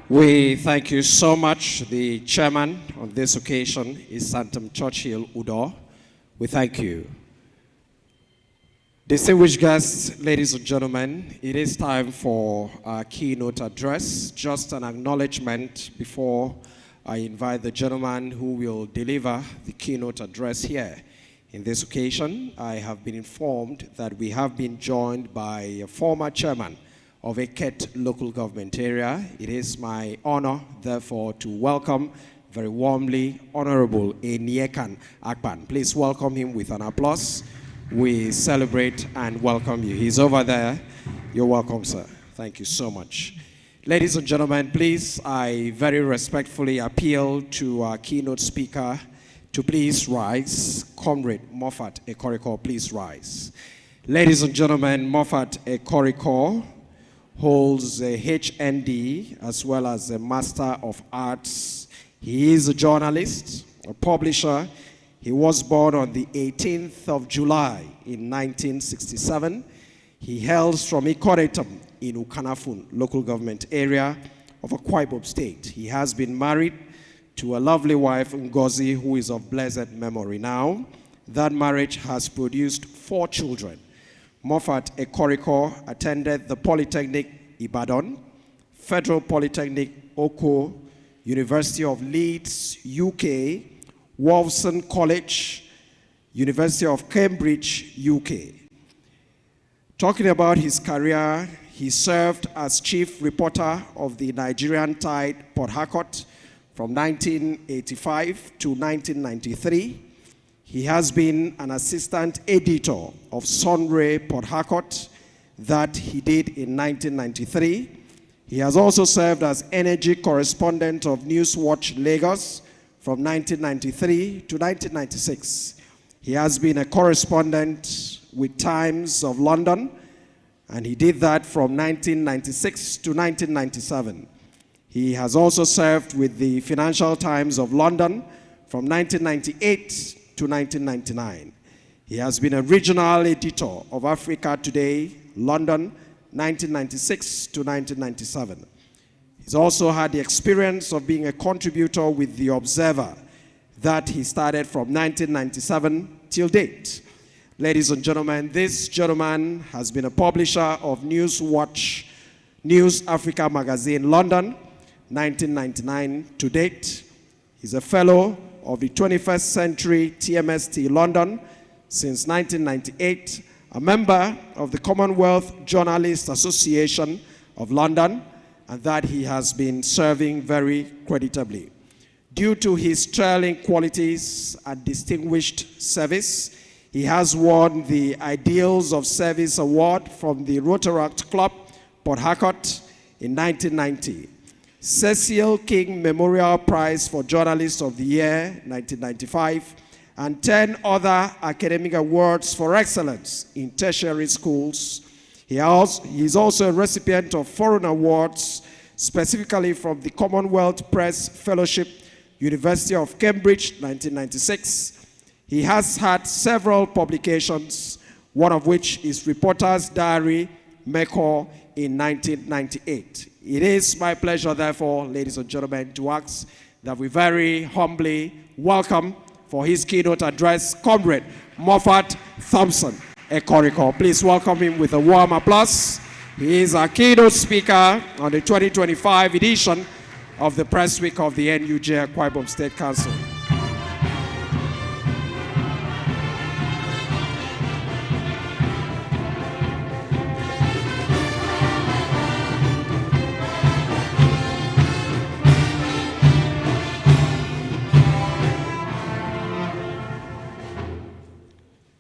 We thank you so much. The chairman on this occasion is Santam Churchill Udo. We thank you. Distinguished guests, ladies and gentlemen, it is time for our keynote address. Just an acknowledgement before I invite the gentleman who will deliver the keynote address here. In this occasion, I have been informed that we have been joined by a former chairman of Eket local government area. It is my honor, therefore, to welcome very warmly Honorable Enyekan Akpan. Please welcome him with an applause. We celebrate and welcome you. He's over there. You're welcome, sir. Thank you so much. Ladies and gentlemen, please, I very respectfully appeal to our keynote speaker to please rise. Comrade Moffat Ekoriko, please rise. Ladies and gentlemen, Moffat Ekoriko holds a HND as well as a Master of Arts. He is a journalist, a publisher. He was born on the 18th of July in 1967. He hails from Ikoretam in Ukanafun, local government area of Akwa Ibom State. He has been married to a lovely wife, Ngozi, who is of blessed memory now. That marriage has produced 4 children. Moffat Ekoriko attended the Polytechnic Ibadan, Federal Polytechnic Oko, University of Leeds, UK, Wolfson College, University of Cambridge, UK. Talking about his career, he served as chief reporter of the Nigerian Tide, Port Harcourt, from 1985 to 1993. He has been an assistant editor of Sunray, Port Harcourt, that he did in 1993. He has also served as energy correspondent of Newswatch Lagos from 1993 to 1996. He has been a correspondent with Times of London, and he did that from 1996 to 1997. He has also served with the Financial Times of London from 1998 to 1999. He has been a regional editor of Africa Today, London, 1996 to 1997. He's also had the experience of being a contributor with The Observer that he started from 1997 till date. Ladies and gentlemen, this gentleman has been a publisher of Newswatch, News Africa Magazine, London, 1999 to date. He's a fellow of the 21st Century TMST London since 1998, a member of the Commonwealth Journalists Association of London, and that he has been serving very creditably. Due to his sterling qualities and distinguished service, he has won the Ideals of Service Award from the Rotaract Club, Port Harcourt, in 1990. Cecil King Memorial Prize for Journalist of the Year, 1995, and 10 other academic awards for excellence in tertiary schools. He is also a recipient of foreign awards, specifically from the Commonwealth Press Fellowship, University of Cambridge, 1996. He has had several publications, one of which is Reporter's Diary, Meko, in 1998. It is my pleasure, therefore, ladies and gentlemen, to ask that we very humbly welcome for his keynote address, Comrade Moffat Thompson Ekoriko. Please welcome him with a warm applause. He is our keynote speaker on the 2025 edition of the Press Week of the NUJ Akwa Ibom State Council.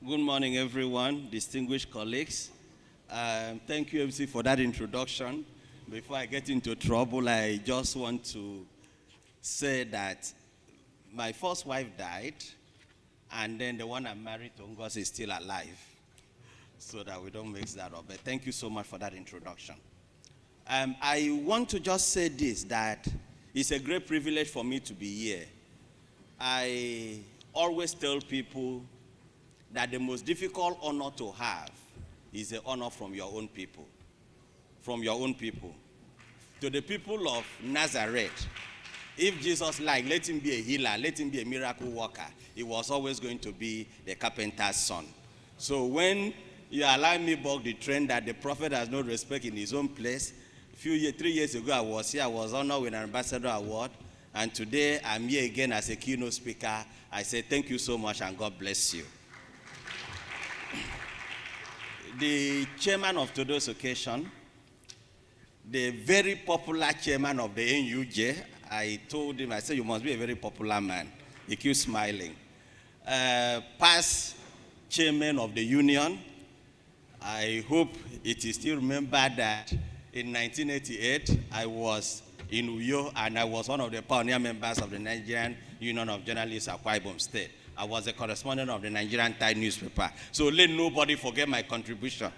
Good morning, everyone, distinguished colleagues. Thank you, MC, for that introduction. Before I get into trouble, I just want to say that my first wife died, and then the one I'm married to, Ngozi, is still alive, so that we don't mix that up. But thank you so much for that introduction. I want to just say this, that it's a great privilege for me to be here. I always tell people that the most difficult honor to have is the honor from your own people. From your own people. To the people of Nazareth, if Jesus liked, let him be a healer, let him be a miracle worker, he was always going to be the carpenter's son. So when you allow me buck the trend that the prophet has no respect in his own place, 3 years ago I was here, I was honored with an ambassador award, and today I'm here again as a keynote speaker. I say thank you so much and God bless you. The chairman of today's occasion, the very popular chairman of the NUJ, I told him, I said, you must be a very popular man. He keeps smiling. Past chairman of the union, I hope it is still remembered that in 1988, I was in Uyo, and I was one of the pioneer members of the Nigerian Union of Journalists at Akwa Ibom State. I was a correspondent of the Nigerian Times newspaper. So let nobody forget my contribution.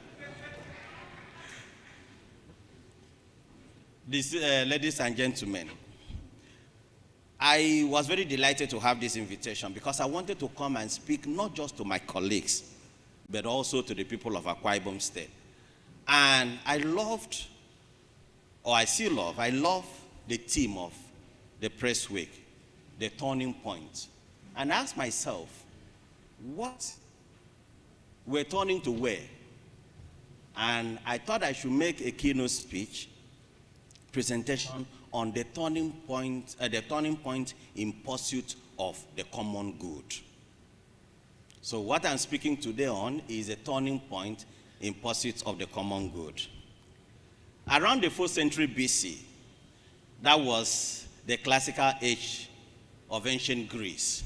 Ladies and gentlemen, I was very delighted to have this invitation because I wanted to come and speak not just to my colleagues, but also to the people of Akwa Ibom State. And I love the theme of the press week, the turning point. And I asked myself, what we're turning to where? And I thought I should make a keynote speech presentation on the turning point in pursuit of the common good. So what I'm speaking today on is a turning point in pursuit of the common good. Around the 4th century BC, that was the classical age of ancient Greece,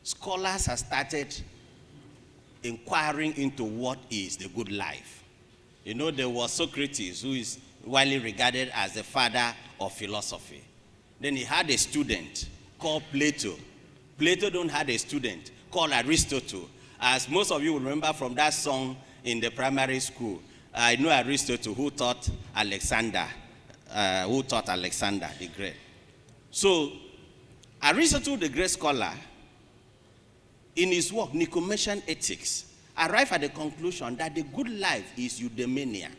scholars have started inquiring into what is the good life. You know, there was Socrates, who is widely regarded as the father of philosophy. Then he had a student called Plato. Plato had a student called Aristotle. As most of you will remember from that song in the primary school, I know Aristotle, who taught Alexander the Great. So Aristotle, the great scholar, in his work, Nicomachean Ethics, arrived at the conclusion that the good life is eudaimonia.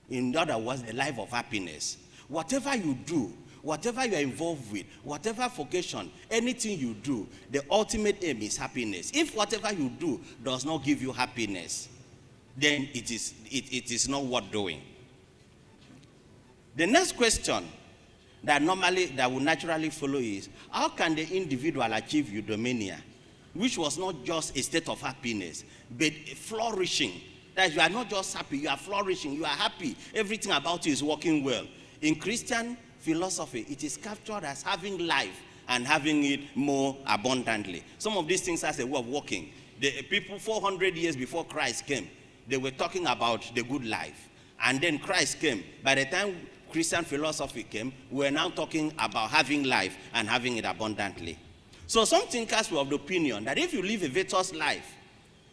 In other words, the life of happiness. Whatever you do, whatever you are involved with, whatever vocation, anything you do, the ultimate aim is happiness. If whatever you do does not give you happiness, then it is not worth doing. The next question that would naturally follow is, how can the individual achieve eudaimonia, which was not just a state of happiness, but flourishing? That you are not just happy, you are flourishing, you are happy, everything about you is working well. In Christian philosophy, it is captured as having life and having it more abundantly. Some of these things as a way of working. The people 400 years before Christ came, they were talking about the good life. And then Christ came. By the time Christian philosophy came, we're now talking about having life and having it abundantly. So some thinkers were of the opinion that if you live a virtuous life,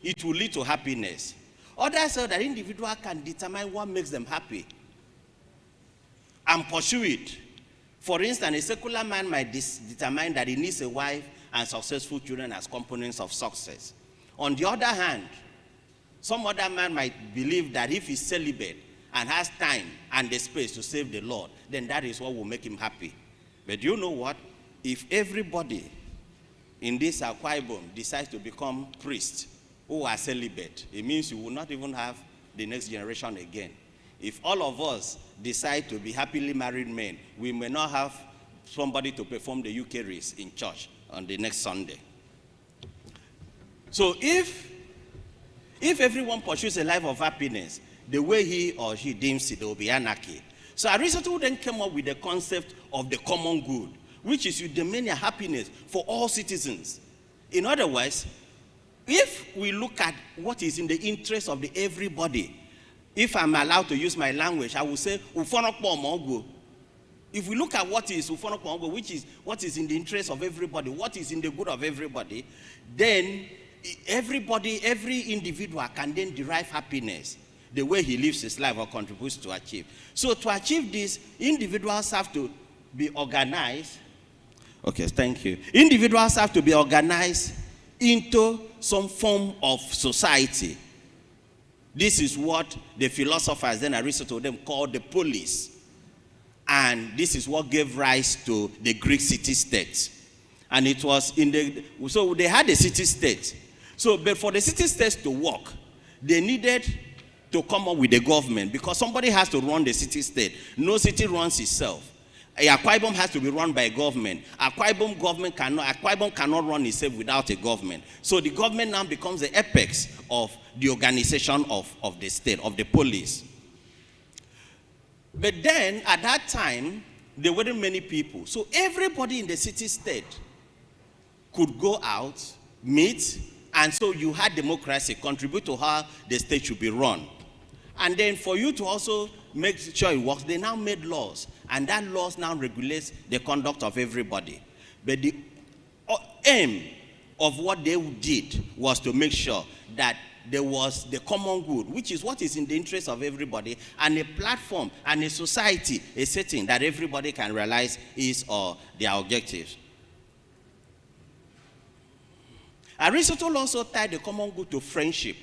it will lead to happiness. Others say that individual can determine what makes them happy and pursue it. For instance, a secular man might determine that he needs a wife and successful children as components of success. On the other hand, some other man might believe that if he's celibate and has time and the space to serve the Lord, then that is what will make him happy. But you know what? If everybody in this Akwa Ibom decides to become priests who are celibate, it means you will not even have the next generation again. If all of us decide to be happily married men, we may not have somebody to perform the Eucharist in church on the next Sunday. So if everyone pursues a life of happiness the way he or she deems it, there will be anarchy. So Aristotle then came up with the concept of the common good, which is eudaimonia, happiness for all citizens. In other words, if we look at what is in the interest of the everybody, if I'm allowed to use my language, I will say, if we look at what is which is what is in the interest of everybody, what is in the good of everybody, then everybody, every individual can then derive happiness the way he lives his life or contributes to achieve. So to achieve this, individuals have to be organized. Okay, thank you. Individuals have to be organized into some form of society. This is what the philosophers, then Aristotle, them called the polis. And this is what gave rise to the Greek city-states. And it was so they had a city-state. So, but for the city-states to work, they needed to come up with a government, because somebody has to run the city-state. No city runs itself. Akwa Ibom has to be run by a government. Akwa Ibom cannot run itself without a government. So the government now becomes the apex of the organization of the state, of the police. But then, at that time, there weren't many people. So everybody in the city-state could go out, meet, and so you had democracy, contribute to how the state should be run. And then for you to also make sure it works, they now made laws. And that laws now regulates the conduct of everybody. But the aim of what they did was to make sure that there was the common good, which is what is in the interest of everybody, and a platform and a society, a setting that everybody can realize is their objectives. Aristotle also tied the common good to friendship.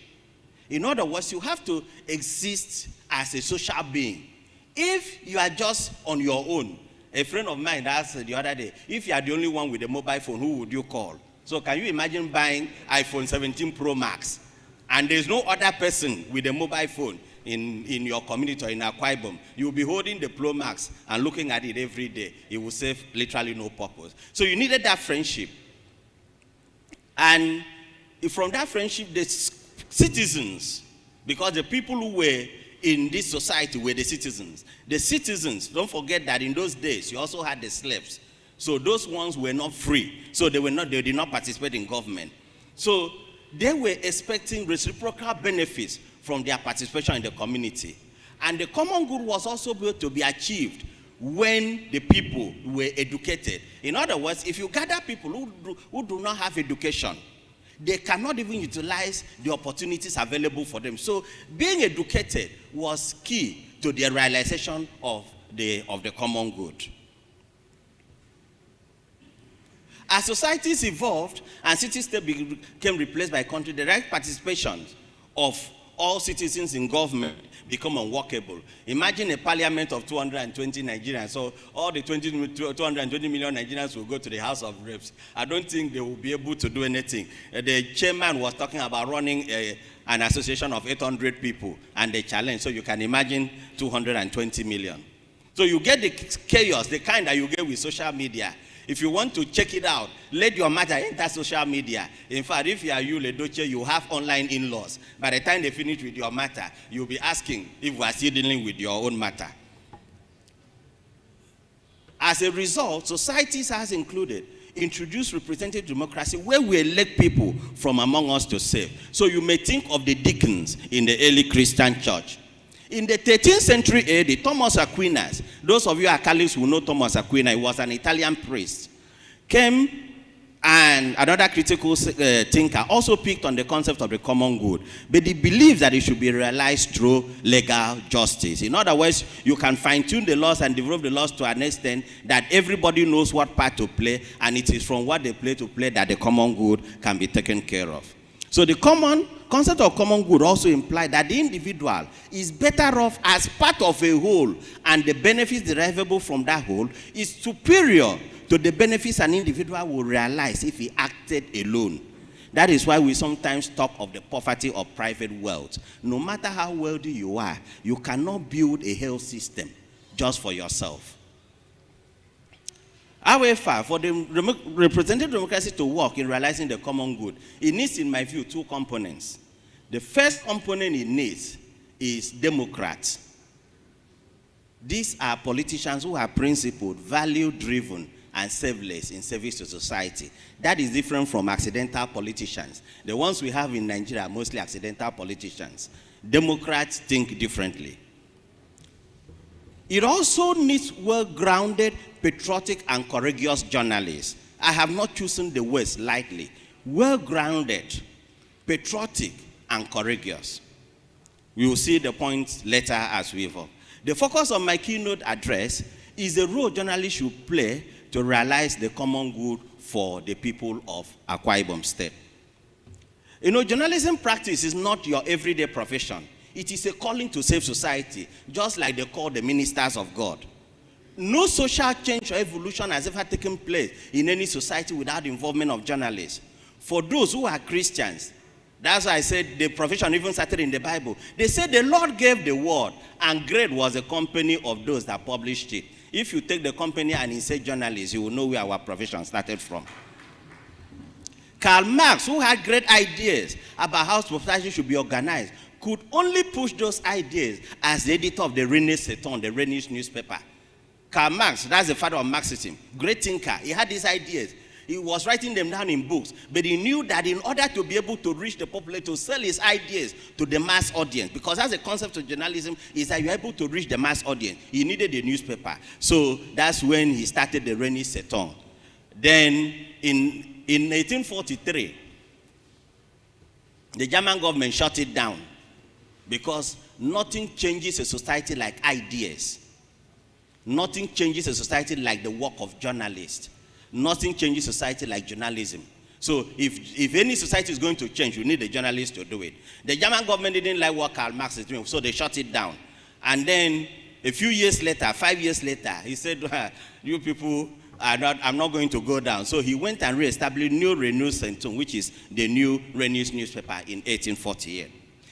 In other words, you have to exist as a social being. If you are just on your own, a friend of mine asked the other day, if you are the only one with a mobile phone, who would you call? So can you imagine buying iPhone 17 Pro Max, and there's no other person with a mobile phone in your community or in Akwa Ibom? You'll be holding the Pro Max and looking at it every day. It will serve literally no purpose. So you needed that friendship. And from that friendship, the citizens, because the people who were in this society were the citizens. The citizens, don't forget that in those days, you also had the slaves. So those ones were not free. So they did not participate in government. So they were expecting reciprocal benefits from their participation in the community. And the common good was also able to be achieved when the people were educated. In other words, if you gather people who do not have education, they cannot even utilize the opportunities available for them. So being educated was key to the realization of the common good. As societies evolved and city-state became replaced by country, the direct participation of all citizens in government become unworkable. Imagine a parliament of 220 Nigerians. So all the 220 million Nigerians will go to the House of Reps. I don't think they will be able to do anything. The chairman was talking about running an association of 800 people and the challenge. So you can imagine 220 million. So you get the chaos, the kind that you get with social media. If you want to check it out, let your matter enter social media. In fact, if you are Ledoche, you have online in-laws. By the time they finish with your matter, you'll be asking if we are still dealing with your own matter. As a result, societies has introduced representative democracy where we elect people from among us to serve. So you may think of the deacons in the early Christian church. In the 13th century AD, Thomas Aquinas, those of you Catholics who know Thomas Aquinas, he was an Italian priest, came, and another critical thinker also picked on the concept of the common good. But he believes that it should be realized through legal justice. In other words, you can fine-tune the laws and develop the laws to an extent that everybody knows what part to play, and it is from what they play to play that the common good can be taken care of. So the concept of common good also implies that the individual is better off as part of a whole, and the benefits derivable from that whole is superior to the benefits an individual will realize if he acted alone. That is why we sometimes talk of the poverty of private wealth. No matter how wealthy you are, you cannot build a health system just for yourself. However, for the representative democracy to work in realizing the common good, it needs, in my view, two components. The first component it needs is democrats. These are politicians who are principled, value-driven, and selfless in service to society. That is different from accidental politicians. The ones we have in Nigeria are mostly accidental politicians. Democrats think differently. It also needs well-grounded, patriotic, and courageous journalists. I have not chosen the words lightly. Well-grounded, patriotic, and courageous. We will see the points later as we evolve. The focus of my keynote address is the role journalists should play to realize the common good for the people of Akwa Ibom State. You know, journalism practice is not your everyday profession. It is a calling to save society, just like they call the ministers of God. No social change or evolution has ever taken place in any society without the involvement of journalists. For those who are Christians, that's why I said the profession even started in the Bible. They said the Lord gave the word, and great was the company of those that published it. If you take the company and insert journalists, you will know where our profession started from. Karl Marx, who had great ideas about how society should be organized, could only push those ideas as the editor of the Rhenish the Rhenish newspaper. Karl Marx, that's the father of Marxism, great thinker. He had these ideas. He was writing them down in books, but he knew that in order to be able to reach the populace, to sell his ideas to the mass audience, because that's the concept of journalism, is that you're able to reach the mass audience. He needed a newspaper. So that's when he started the Rhenish. Then in in 1843, the German government shut it down because nothing changes a society like ideas. Nothing changes a society like the work of journalists. Nothing changes society like journalism. So if any society is going to change, you need a journalist to do it. The German government didn't like what Karl Marx is doing, so they shut it down. And then a few years later, 5 years later, he said, you people are not, I'm not going to go down. So he went and re-established New Renews Centum, which is the New Renews newspaper in 1848.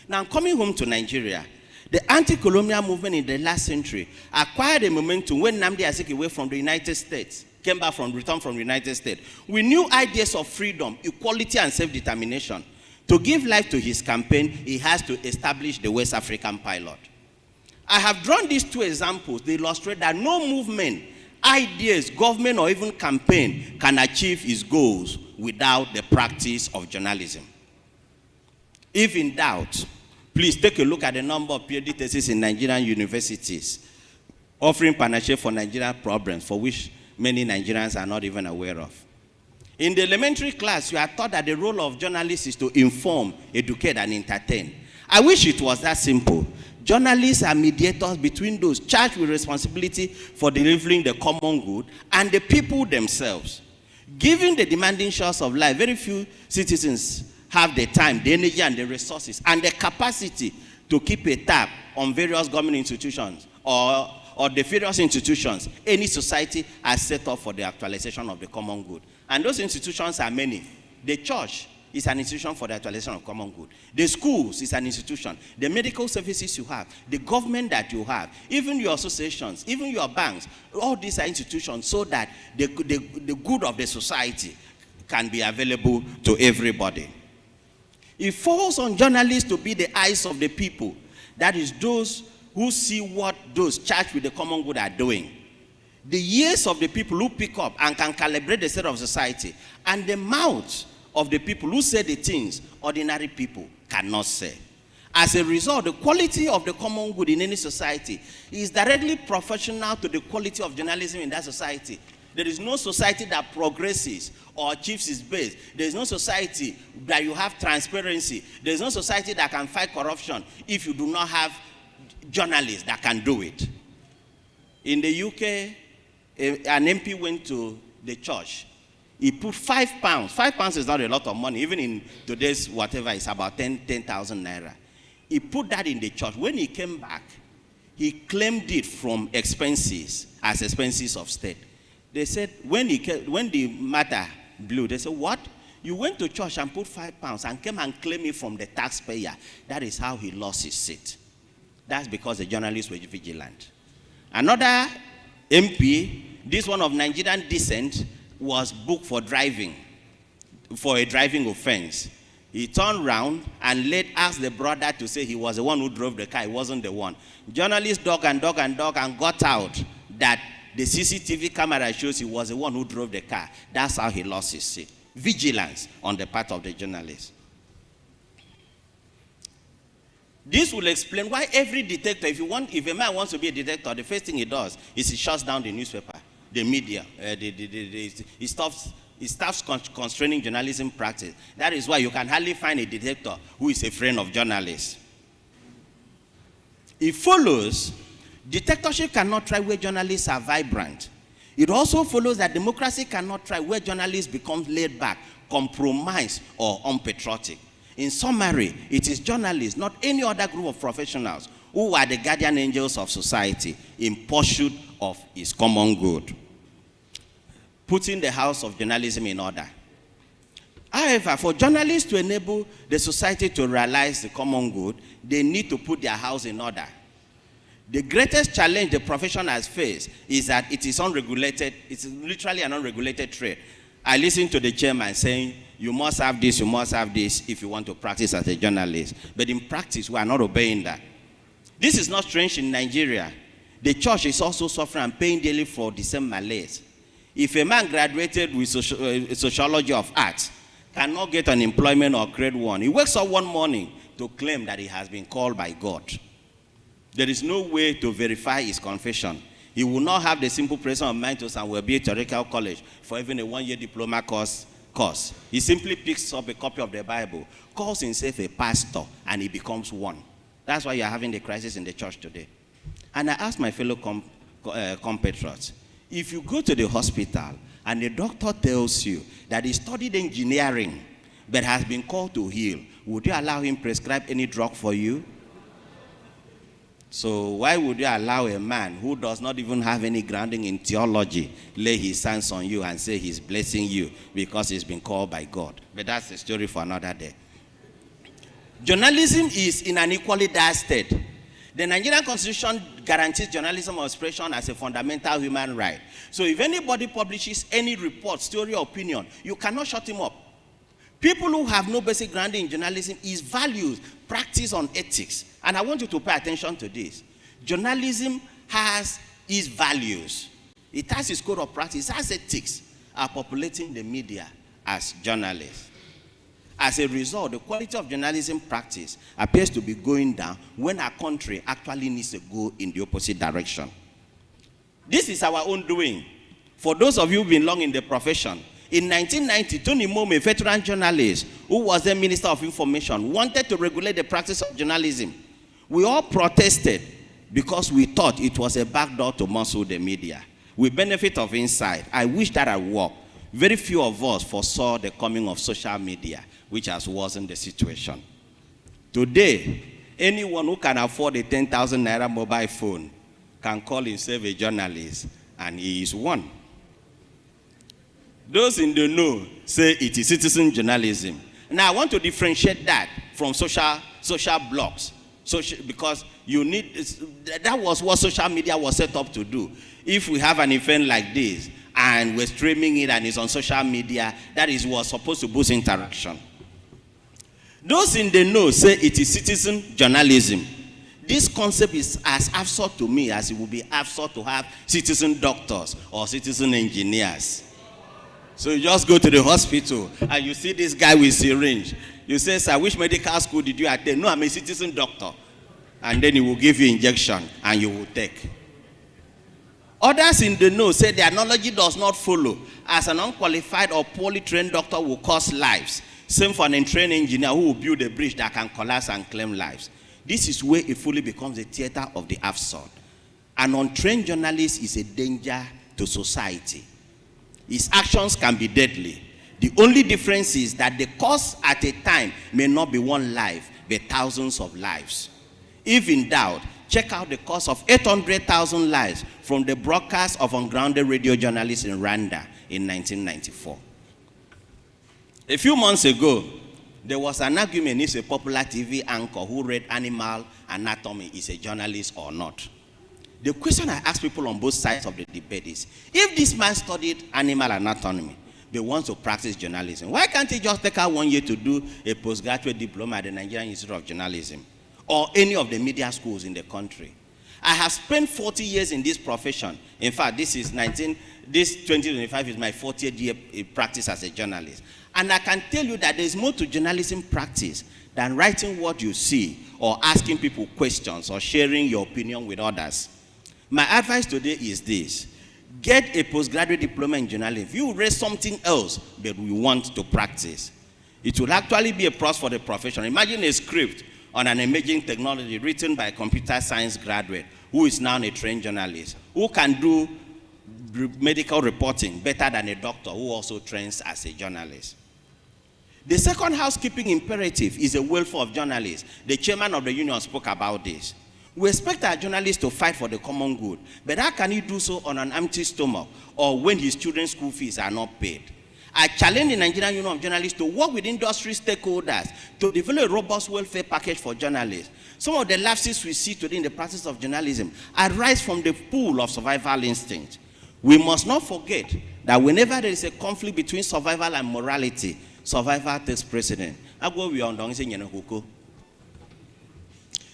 Now, coming home to Nigeria, the anti-colonial movement in the last century acquired a momentum when Nnamdi Azikiwe from the United States returned from the United States with new ideas of freedom, equality, and self-determination. To give life to his campaign, he has to establish the West African pilot. I have drawn these two examples to illustrate that no movement, ideas, government, or even campaign can achieve its goals without the practice of journalism. If in doubt, please take a look at the number of PhD theses in Nigerian universities offering panacea for Nigerian problems for which many Nigerians are not even aware of. In the elementary class, you are taught that the role of journalists is to inform, educate, and entertain. I wish it was that simple. Journalists are mediators between those charged with responsibility for delivering the common good and the people themselves. Given the demanding shores of life, very few citizens have the time, the energy, and the resources, and the capacity to keep a tab on various government institutions or the various institutions any society has set up for the actualization of the common good. And those institutions are many. The church is an institution for the actualization of common good. The schools is an institution. The medical services you have, the government that you have, even your associations, even your banks, all these are institutions so that the good of the society can be available to everybody. It falls on journalists to be the eyes of the people. That is, those who see what those charged with the common good are doing. The ears of the people who pick up and can calibrate the state of society, and the mouths of the people who say the things ordinary people cannot say. As a result, the quality of the common good in any society is directly proportional to the quality of journalism in that society. There is no society that progresses or achieves its base. There is no society that you have transparency. There is no society that can fight corruption if you do not have journalists that can do it. In the UK, an MP went to the church. He put £5. £5 is not a lot of money. Even in today's whatever, it's about 10,000 naira. He put that in the church. When he came back, he claimed it from expenses as expenses of state. They said, when the matter blew, they said, what? You went to church and put £5 and came and claimed it from the taxpayer. That is how he lost his seat. That's because the journalists were vigilant. Another MP, this one of Nigerian descent, was booked for driving, for a driving offense. He turned around and asked the brother to say he was the one who drove the car. He wasn't the one. Journalists dug and got out that the CCTV camera shows he was the one who drove the car. That's how he lost his seat. Vigilance on the part of the journalists. This will explain why every detector, if a man wants to be a detector, the first thing he does is he shuts down the newspaper, the media. He stops constraining journalism practice. That is why you can hardly find a detector who is a friend of journalists. It follows dictatorship cannot thrive where journalists are vibrant. It also follows that democracy cannot thrive where journalists become laid back, compromised, or unpatriotic. In summary, it is journalists, not any other group of professionals, who are the guardian angels of society in pursuit of its common good. Putting the house of journalism in order. However, for journalists to enable the society to realize the common good, they need to put their house in order. The greatest challenge the profession has faced is that it is unregulated. It's literally an unregulated trade. I listened to the chairman saying, you must have this if you want to practice as a journalist. But in practice, we are not obeying that. This is not strange in Nigeria. The church is also suffering and paying daily for the same malaise. If a man graduated with sociology of arts, cannot get an employment or grade 1, he wakes up one morning to claim that he has been called by God. There is no way to verify his confession. He will not have the simple presence of mind to San Webi Theological College for even a 1-year diploma course course. He simply picks up a copy of the Bible, calls himself a pastor, and he becomes one. That's why you are having the crisis in the church today. And I asked my fellow compatriots, if you go to the hospital and the doctor tells you that he studied engineering but has been called to heal, would you allow him prescribe any drug for you? So why would you allow a man who does not even have any grounding in theology lay his hands on you and say he's blessing you because he's been called by God? But that's a story for another day. Journalism is in an equally dire state. The Nigerian Constitution guarantees journalism of expression as a fundamental human right. So if anybody publishes any report, story, or opinion, you cannot shut him up. People who have no basic grounding in journalism is values, practice on ethics. And I want you to pay attention to this. Journalism has its values. It has its code of practice. It has ethics. Are populating the media as journalists. As a result, the quality of journalism practice appears to be going down when our country actually needs to go in the opposite direction. This is our own doing. For those of you who've been long in the profession, in 1990, Tony Mome, a veteran journalist who was the Minister of Information, wanted to regulate the practice of journalism. We all protested because we thought it was a backdoor to muscle the media. With benefit of insight, I wish that had worked. Very few of us foresaw the coming of social media, which has worsened the situation. Today, anyone who can afford a 10,000 naira mobile phone can call himself a journalist, and he is one. Those in the know say it is citizen journalism. Now, I want to differentiate that from social blogs, because you need, that was what social media was set up to do. If we have an event like this, and we're streaming it and it's on social media, that is what's supposed to boost interaction. Those in the know say it is citizen journalism. This concept is as absurd to me as it would be absurd to have citizen doctors or citizen engineers. So you just go to the hospital and you see this guy with syringe. You say, sir, which medical school did you attend? No, I'm a citizen doctor. And then he will give you injection and you will take. Others in the know say their knowledge does not follow, as an unqualified or poorly trained doctor will cost lives. Same for an untrained engineer who will build a bridge that can collapse and claim lives. This is where it fully becomes a theater of the absurd. An untrained journalist is a danger to society. His actions can be deadly. The only difference is that the cost at a time may not be one life, but thousands of lives. If in doubt, check out the cost of 800,000 lives from the broadcast of ungrounded radio journalists in Rwanda in 1994. A few months ago, there was an argument if a popular TV anchor who read animal anatomy is a journalist or not. The question I ask people on both sides of the debate is, if this man studied animal anatomy, but wants to practice journalism, why can't he just take out 1 year to do a postgraduate diploma at the Nigerian Institute of Journalism or any of the media schools in the country? I have spent 40 years in this profession. In fact, this 2025 is my 40th year in practice as a journalist. And I can tell you that there's more to journalism practice than writing what you see or asking people questions or sharing your opinion with others. My advice today is this: get a postgraduate diploma in journalism. If you read something else that we want to practice, it will actually be a plus for the profession. Imagine a script on an emerging technology written by a computer science graduate who is now a trained journalist, who can do medical reporting better than a doctor who also trains as a journalist. The second housekeeping imperative is the welfare of journalists. The chairman of the union spoke about this. We expect our journalists to fight for the common good, but how can he do so on an empty stomach or when his children's school fees are not paid? I challenge the Nigerian Union of Journalists to work with industry stakeholders to develop a robust welfare package for journalists. Some of the lapses we see today in the practice of journalism arise from the pool of survival instinct. We must not forget that whenever there is a conflict between survival and morality, survival takes precedent.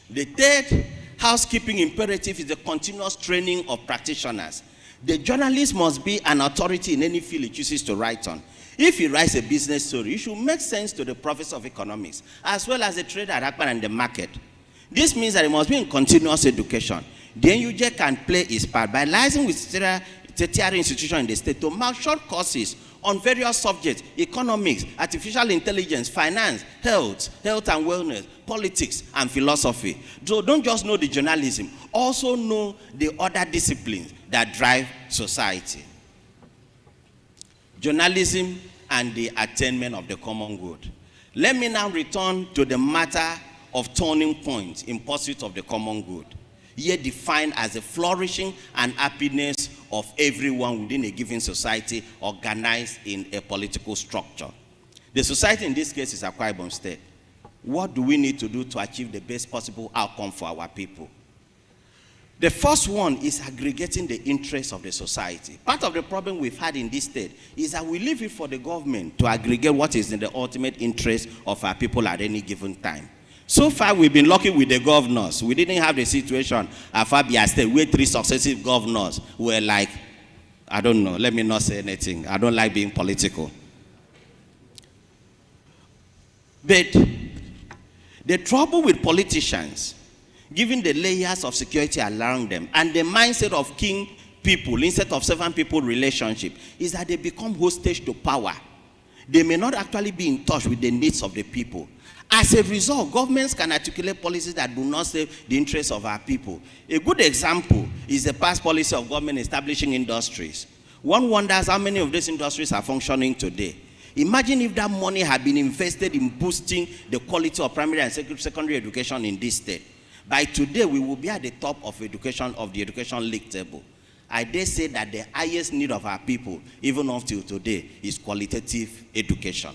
The third housekeeping imperative is the continuous training of practitioners. The journalist must be an authority in any field he chooses to write on. If he writes a business story, it should make sense to the professor of economics, as well as the trader and the market. This means that he must be in continuous education. The NUJ can play its part by liaising with tertiary institutions in the state to mark short courses on various subjects: economics, artificial intelligence, finance, health and wellness, politics, and philosophy. So don't just know the journalism, also know the other disciplines that drive society. Journalism and the attainment of the common good. Let me now return to the matter of turning points in pursuit of the common good, here defined as the flourishing and happiness of everyone within a given society organized in a political structure. The society in this case is Akwa Ibom State. What do we need to do to achieve the best possible outcome for our people? The first one is aggregating the interests of the society. Part of the problem we've had in this state is that we leave it for the government to aggregate what is in the ultimate interest of our people at any given time. So far, we've been lucky with the governors. We didn't have the situation at Abia State where 3 successive governors were like, I don't know, let me not say anything. I don't like being political. But the trouble with politicians, given the layers of security around them and the mindset of king people instead of servant people relationship, is that they become hostage to power. They may not actually be in touch with the needs of the people. As a result, governments can articulate policies that do not serve the interests of our people. A good example is the past policy of government establishing industries. One wonders how many of these industries are functioning today. Imagine if that money had been invested in boosting the quality of primary and secondary education in this state. By today, we will be at the top of education, of the education league table. I dare say that the highest need of our people, even up till today, is qualitative education.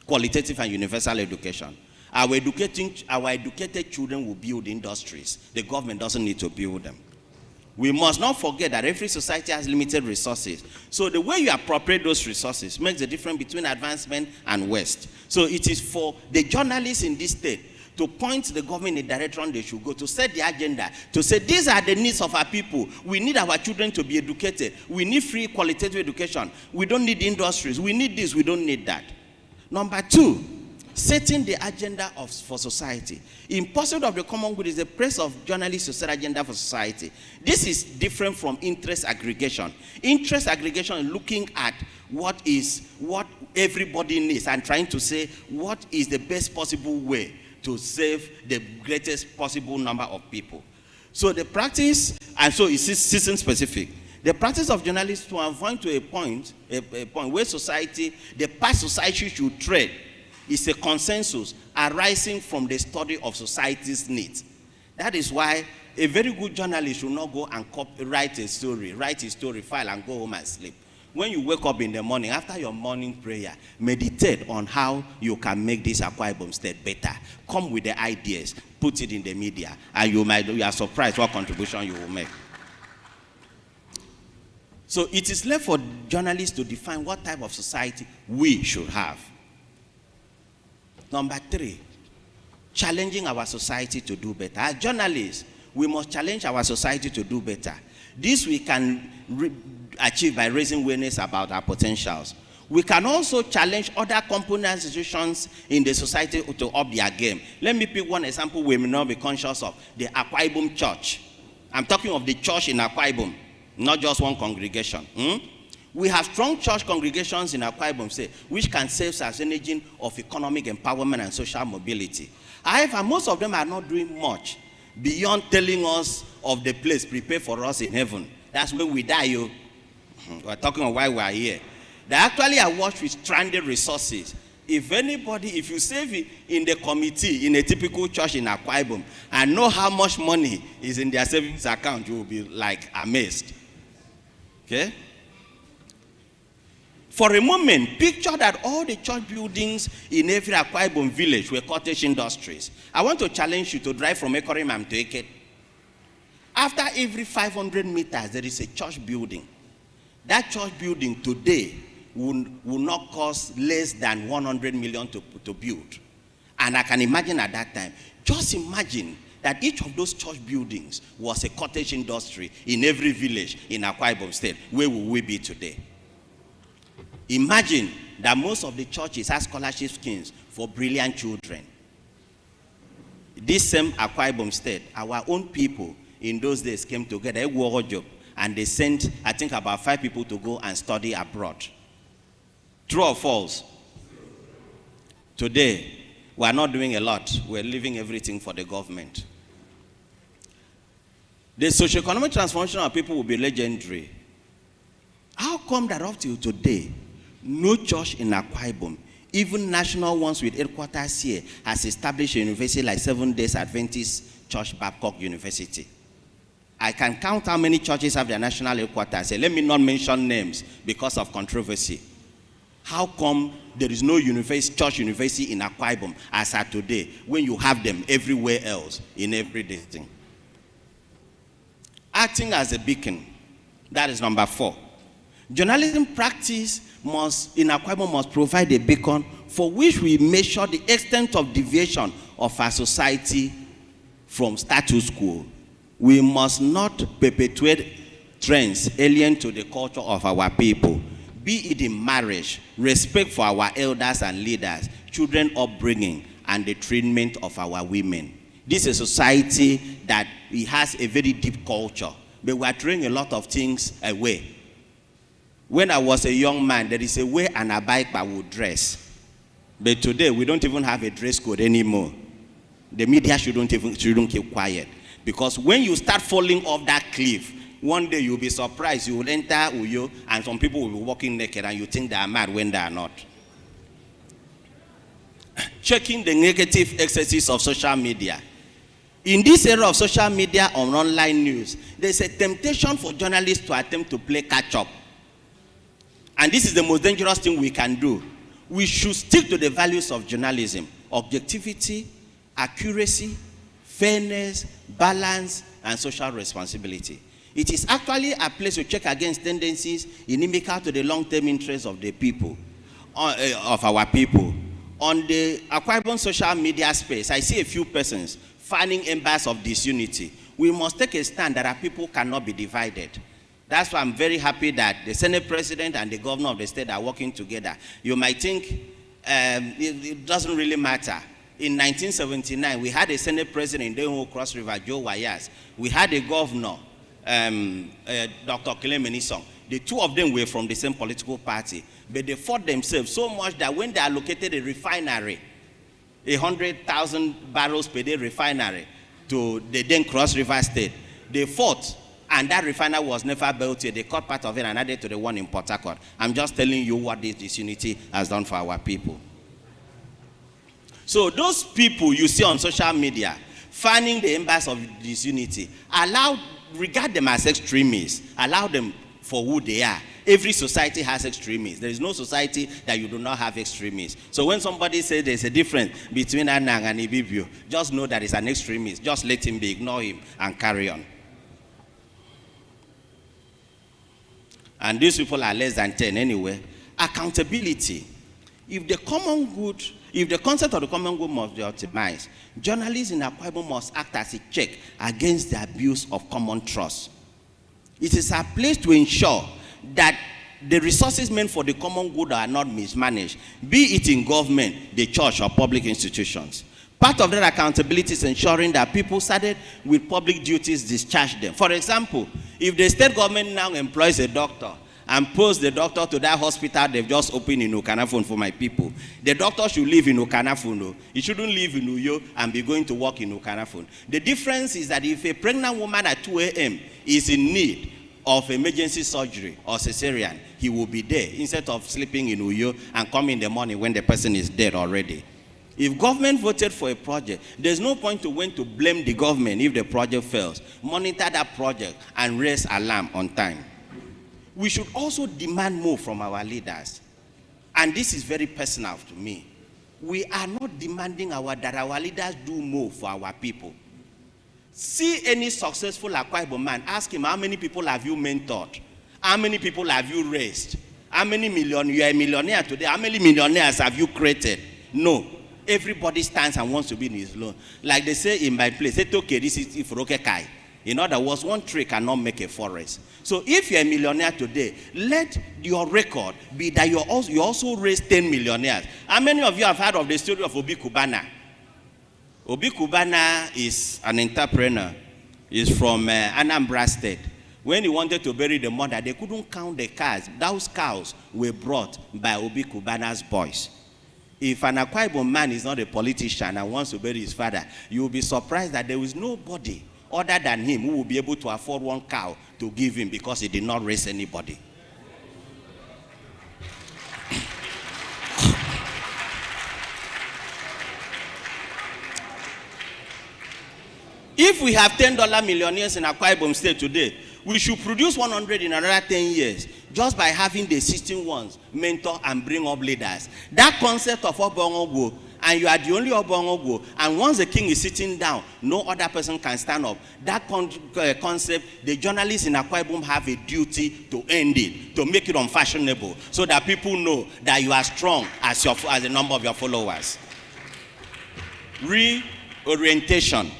Qualitative and universal education. Our educated children will build industries. The government doesn't need to build them. We must not forget that every society has limited resources. So the way you appropriate those resources makes the difference between advancement and waste. So it is for the journalists in this state to point the government in the direction they should go, to set the agenda, to say these are the needs of our people. We need our children to be educated. We need free qualitative education. We don't need industries. We need this, we don't need that. Number 2, setting the agenda for society. In pursuit of the common good is the place of journalists to set agenda for society. This is different from interest aggregation. Interest aggregation is looking at what everybody needs and trying to say what is the best possible way to save the greatest possible number of people. So the practice, and so it's season specific. The practice of journalists to avoid to a point where society, the path society should tread, is a consensus arising from the study of society's needs. That is why a very good journalist should not go and write a story, file, and go home and sleep. When you wake up in the morning, after your morning prayer, meditate on how you can make this Akwa Ibom State better. Come with the ideas, put it in the media, and you are surprised what contribution you will make. So it is left for journalists to define what type of society we should have. Number 3, challenging our society to do better. As journalists, we must challenge our society to do better. This we can achieve by raising awareness about our potentials. We can also challenge other component institutions in the society to up their game. Let me pick one example we may not be conscious of, the Akwa Ibom Church. I'm talking of the church in Akwa Ibom, not just one congregation. We have strong church congregations in Akwa Ibom State, which can serve as an agent of economic empowerment and social mobility. However, most of them are not doing much beyond telling us of the place prepared for us in heaven. That's where we die. We're talking of why we are here. They actually are watched with stranded resources. If you save it in the committee in a typical church in Akwa Ibom and know how much money is in their savings account, you will be like amazed. Okay? For a moment, picture that all the church buildings in every Akwa Ibom village were cottage industries. I want to challenge you to drive from Ekorimam to Eket. After every 500 meters, there is a church building. That church building today will not cost less than 100 million to build. And I can imagine at that time, just imagine that each of those church buildings was a cottage industry in every village in Akwa Ibom State. Where will we be today? Imagine that most of the churches have scholarship schemes for brilliant children. This same Akwa Ibom State, our own people in those days came together, and they sent, I think, about 5 people to go and study abroad. True or false? Today, we are not doing a lot. We're leaving everything for the government. The socio-economic transformation of people will be legendary. How come that up till today, no church in Akwa Ibom, even national ones with headquarters here, has established a university like Seventh-day Adventist Church Babcock University? I can count how many churches have their national headquarters. Let me not mention names because of controversy. How come there is no church university in Akwa Ibom as at today when you have them everywhere else in every thing? Acting as a beacon, that is number 4. Journalism practice in Akwa Ibom must provide a beacon for which we measure the extent of deviation of our society from status quo. We must not perpetuate trends alien to the culture of our people, be it in marriage, respect for our elders and leaders, children upbringing, and the treatment of our women. This is a society that it has a very deep culture, but we are throwing a lot of things away. When I was a young man, there is a way an Abaikpa would dress. But today, we don't even have a dress code anymore. The media shouldn't keep quiet. Because when you start falling off that cliff, one day you'll be surprised. You will enter Uyo, and some people will be walking naked, and you think they are mad when they are not. Checking the negative excesses of social media. In this era of social media and online news, there's a temptation for journalists to attempt to play catch-up. And this is the most dangerous thing we can do. We should stick to the values of journalism: objectivity, accuracy, fairness, balance, and social responsibility. It is actually a place to check against tendencies inimical to the long-term interests of the people, of our people. On the Akwa Ibom social media space, I see a few persons fanning embers of disunity. We must take a stand that our people cannot be divided. That's why I'm very happy that the Senate President and the Governor of the state are working together. You might think it doesn't really matter. In 1979, we had a Senate President in the Cross River, Joe Wayas. We had a Governor, Dr. Kilemenisong. The two of them were from the same political party, but they fought themselves so much that when they allocated a refinery, 100,000 barrels per day refinery to the then Cross River State, they fought, and that refinery was never built here. They cut part of it and added to the one in Port Harcourt. I'm just telling you what this disunity has done for our people. So those people you see on social media fanning the embers of disunity, regard them as extremists. Allow them for who they are. Every society has extremists. There is no society that you do not have extremists. So when somebody says there's a difference between Anang and Ibibio, just know that it's an extremist. Just let him be, ignore him, and carry on. And these people are less than 10 anyway. Accountability. If the concept of the common good must be optimized, journalists in Akwa Ibom must act as a check against the abuse of common trust. It is a place to ensure that the resources meant for the common good are not mismanaged, be it in government, the church, or public institutions. Part of that accountability is ensuring that people started with public duties discharge them. For example, if the state government now employs a doctor and posts the doctor to that hospital they've just opened in Okanafon for my people, the doctor should live in Okanafon. He shouldn't live in Uyo and be going to work in Okanafon. The difference is that if a pregnant woman at 2 a.m. is in need of emergency surgery or cesarean, he will be there instead of sleeping in Uyo and coming in the morning when the person is dead already. If government voted for a project, there's no point to when to blame the government if the project fails. Monitor that project and raise alarm on time. We should also demand more from our leaders. And this is very personal to me. We are not demanding that our leaders do more for our people. See any successful Akwa Ibom man, ask him, how many people have you mentored? How many people have you raised? How many million? You are a millionaire today. How many millionaires have you created? No. Everybody stands and wants to be in his loan. Like they say in my place, it's okay, this is Ifroke Kai. In other words, one tree cannot make a forest. So if you're a millionaire today, let your record be that you also raised 10 millionaires. How many of you have heard of the story of Obi Kubana? Obi Kubana is an entrepreneur. He's from Anambra State. When he wanted to bury the mother, they couldn't count the cows. Those cows were brought by Obi Kubana's boys. If an Akwa Ibom man is not a politician and wants to bury his father, you will be surprised that there is nobody other than him who will be able to afford one cow to give him because he did not raise anybody. If we have $10 millionaires in Akwa Ibom State today, we should produce 100 in another 10 years just by having the existing ones mentor and bring up leaders. That concept of Obongogo, and you are the only Obongogo, and once the king is sitting down, no other person can stand up. That concept, the journalists in Akwa Ibom have a duty to end it, to make it unfashionable, so that people know that you are strong as the number of your followers. Reorientation.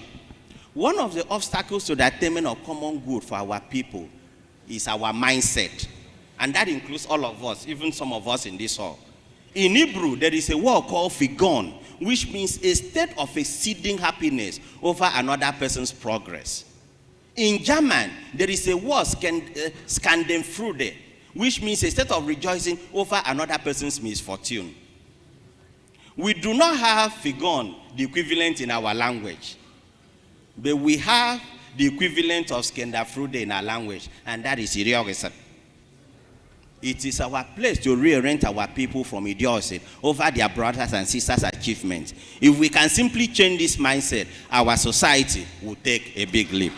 One of the obstacles to the attainment of common good for our people is our mindset. And that includes all of us, even some of us in this hall. In Hebrew, there is a word called figon, which means a state of exceeding happiness over another person's progress. In German, there is a word schadenfreude, which means a state of rejoicing over another person's misfortune. We do not have figon, the equivalent in our language. But we have the equivalent of schadenfreude in our language, and that is idiocy. It is our place to reorient our people from idiocy over their brothers and sisters' achievements. If we can simply change this mindset, our society will take a big leap.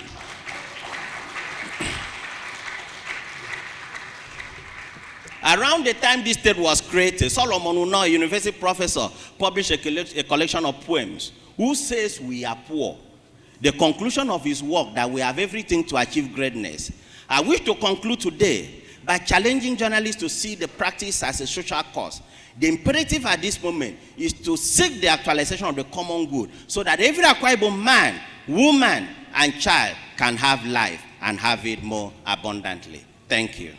Around the time this state was created, Solomon Uno, a university professor, published a collection of poems. Who says we are poor? The conclusion of his work that we have everything to achieve greatness. I wish to conclude today by challenging journalists to see the practice as a social cause. The imperative at this moment is to seek the actualization of the common good so that every Akwa Ibom man, woman, and child can have life and have it more abundantly. Thank you.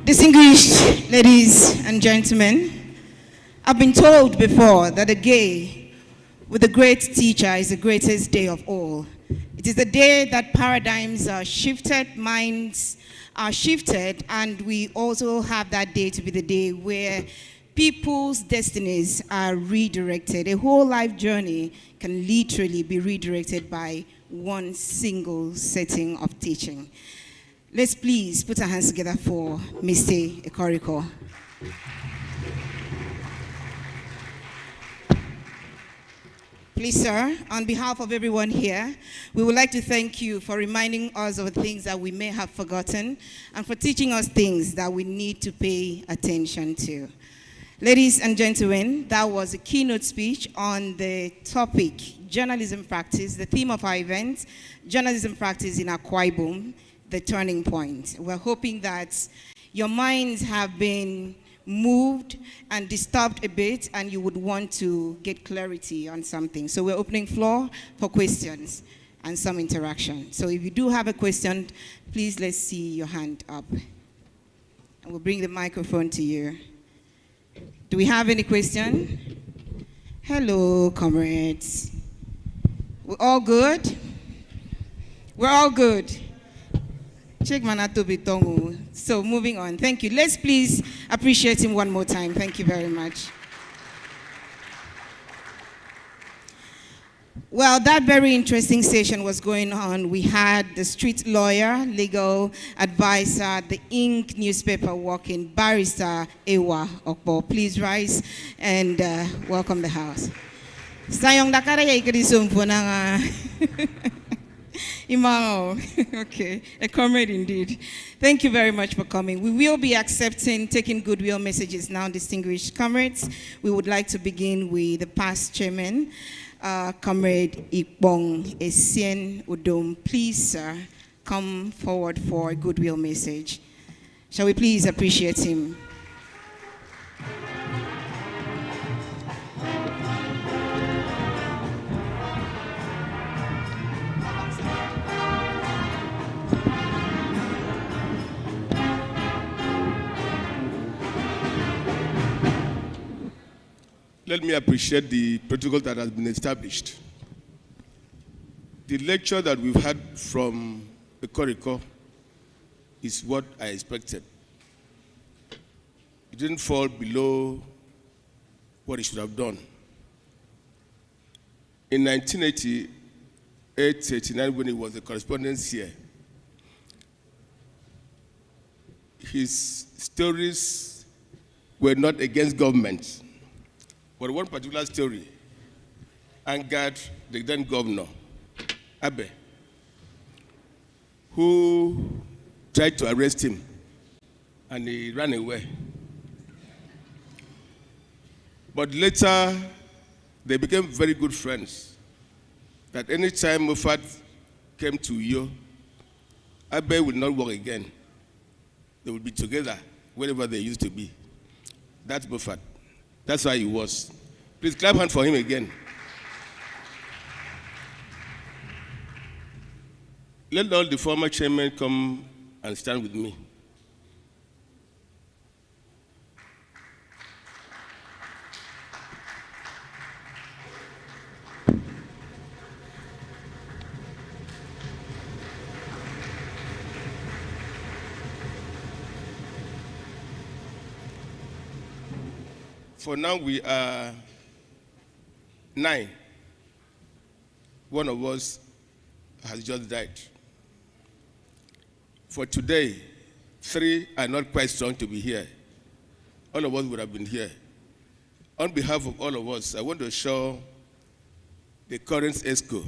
Distinguished ladies and gentlemen, I've been told before that a day with a great teacher is the greatest day of all. It is the day that paradigms are shifted, minds are shifted, and we also have that day to be the day where people's destinies are redirected. A whole life journey can literally be redirected by one single setting of teaching. Let's please put our hands together for Mr. Ekoriko. Please, sir, on behalf of everyone here, we would like to thank you for reminding us of things that we may have forgotten and for teaching us things that we need to pay attention to. Ladies and gentlemen, that was a keynote speech on the topic, journalism practice, the theme of our event, journalism practice in Akwa Ibom, the turning point. We're hoping that your minds have been moved and disturbed a bit and you would want to get clarity on something. So we're opening floor for questions and some interaction. So if you do have a question, please let's see your hand up. And we'll bring the microphone to you. Do we have any question? Hello, comrades. We're all good? We're all good. So moving on. Thank you. Let's please appreciate him one more time. Thank you very much. Well, that very interesting session was going on. We had the street lawyer, legal advisor, the Ink newspaper working, barrister Ewa Okbo. Please rise and welcome the house. Sayong dakara ya ikadisum punanga. Imao, okay, a comrade indeed. Thank you very much for coming. We will be taking goodwill messages now, distinguished comrades. We would like to begin with the past chairman, Comrade Ikbong Esien Udom. Please, sir, come forward for a goodwill message. Shall we please appreciate him? Let me appreciate the protocol that has been established. The lecture that we've had from the Koriko is what I expected. It didn't fall below what it should have done. In 1988-89, when he was a correspondent here, his stories were not against government. But one particular story angered the then governor, Abe, who tried to arrest him, and he ran away. But later, they became very good friends. That any time Mufat came to Uyo, Abe would not walk again. They would be together wherever they used to be. That's Mufat. That's why he was. Please clap hand for him again. Let all the former chairmen come and stand with me. For now, we are 9. One of us has just died. For today, 3 are not quite strong to be here. All of us would have been here. On behalf of all of us, I want to assure the current ESCO,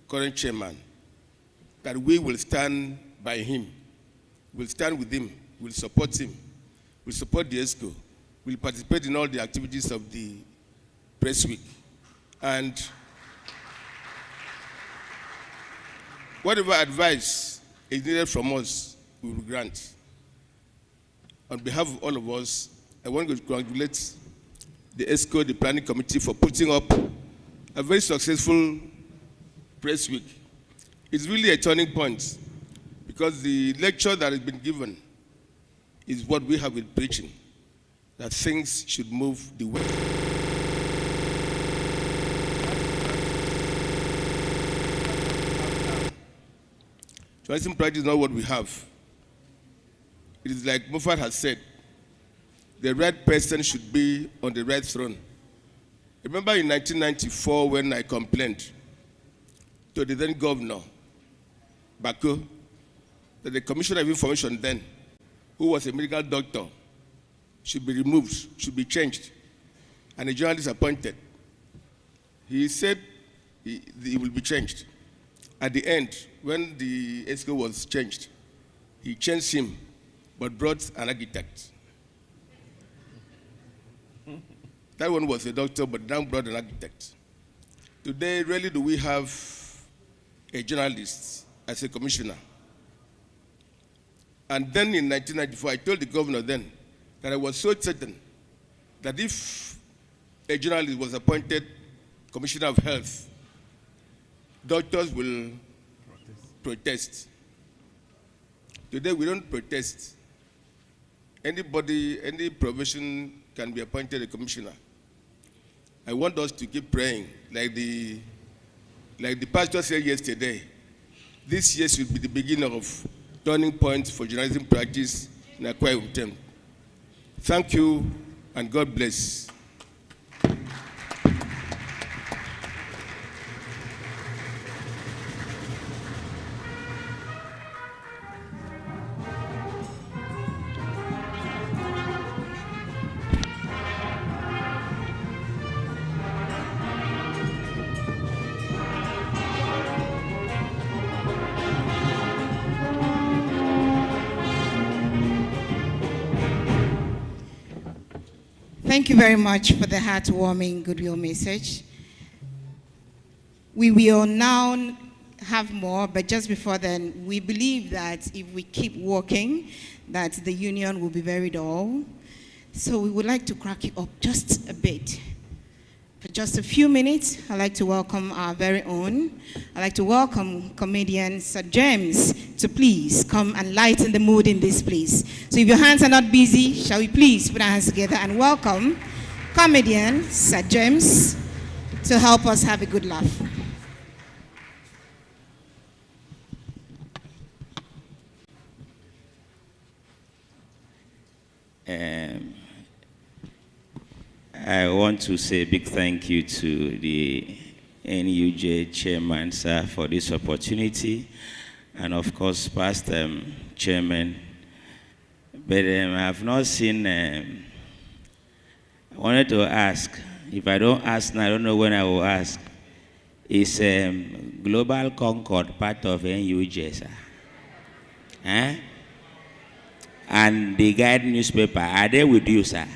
current chairman, that we will stand by him. We'll stand with him. We'll support him. We'll support the ESCO. We'll participate in all the activities of the press week. And whatever advice is needed from us, we will grant. On behalf of all of us, I want to congratulate the ESCO, the planning committee, for putting up a very successful press week. It's really a turning point because the lecture that has been given is what we have been preaching, that things should move the way. Journalism practice is not what we have. It is like Mufat has said, the right person should be on the right throne. Remember in 1994 when I complained to the then governor, Bako, that the Commissioner of Information then, who was a medical doctor, should be removed, should be changed, and a journalist appointed. He said he will be changed. At the end, when the ESCO was changed, he changed him, but brought an architect. That one was a doctor, but now brought an architect. Today, rarely do we have a journalist as a commissioner. And then in 1994, I told the governor then that I was so certain that if a journalist was appointed Commissioner of Health, doctors will protest. Today, we don't protest. Anybody, any profession can be appointed a commissioner. I want us to keep praying, like the pastor said yesterday. This year should be the beginning of turning point for journalism practice in Akwa Ibom. Thank you, and God bless. Thank you very much for the heartwarming goodwill message. We will now have more, but just before then, we believe that if we keep working, that the union will be very dull. So we would like to crack it up just a bit. For just a few minutes, I'd like to welcome our very own. I'd like to welcome comedian Sir James to please come and lighten the mood in this place. So if your hands are not busy, shall we please put our hands together and welcome comedian Sir James to help us have a good laugh. I want to say a big thank you to the NUJ chairman, sir, for this opportunity, and of course, past chairman. But I have not seen. I wanted to ask. If I don't ask now, I don't know when I will ask. Is Global Concord part of NUJ, sir? Huh? And the Guide newspaper, are they with you, sir?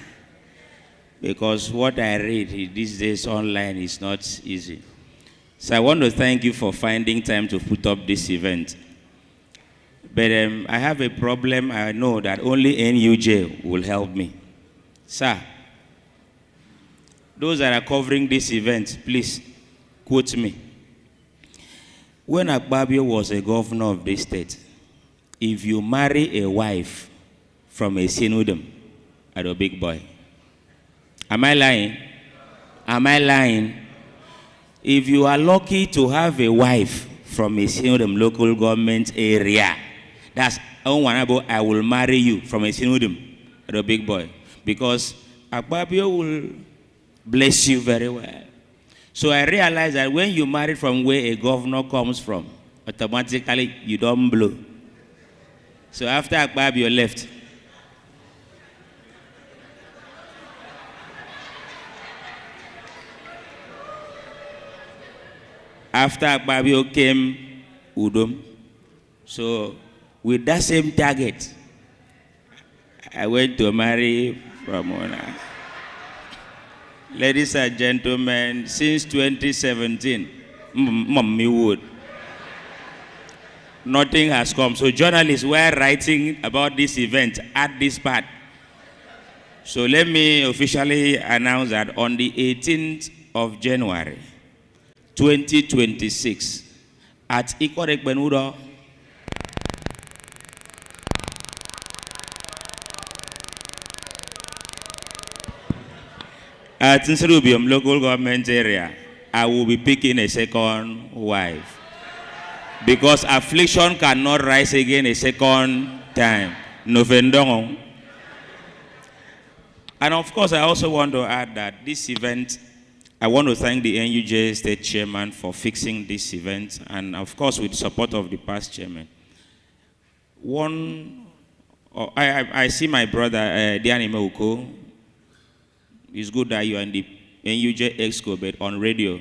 Because what I read these days online is not easy. So I want to thank you for finding time to put up this event. But I have a problem. I know that only NUJ will help me. Sir, those that are covering this event, please quote me. When Akwa Ibom was a governor of this state, if you marry a wife from a synodom, at a big boy. Am I lying? Am I lying? If you are lucky to have a wife from a synodom local government area, that's I will marry you from a synodom, at a big boy. Because Akwa Ibom will bless you very well. So I realized that when you marry from where a governor comes from, automatically you don't blow. So after Akwa Ibom left, after Akwa Ibom came Udom. So with that same target, I went to marry from Ona. Ladies and gentlemen, since 2017, Mommy Wood, nothing has come. So journalists were writing about this event at this part. So let me officially announce that on the 18th of January, 2026, at Ikorek Benudo, at Nserubium local government area, I will be picking a second wife. Because affliction cannot rise again a second time. Novendong. And of course, I also want to add that this event, I want to thank the NUJ state chairman for fixing this event, and of course with the support of the past chairman. I see my brother, Diani Meuko. It's good that you are in the NUJ Exco, but on radio,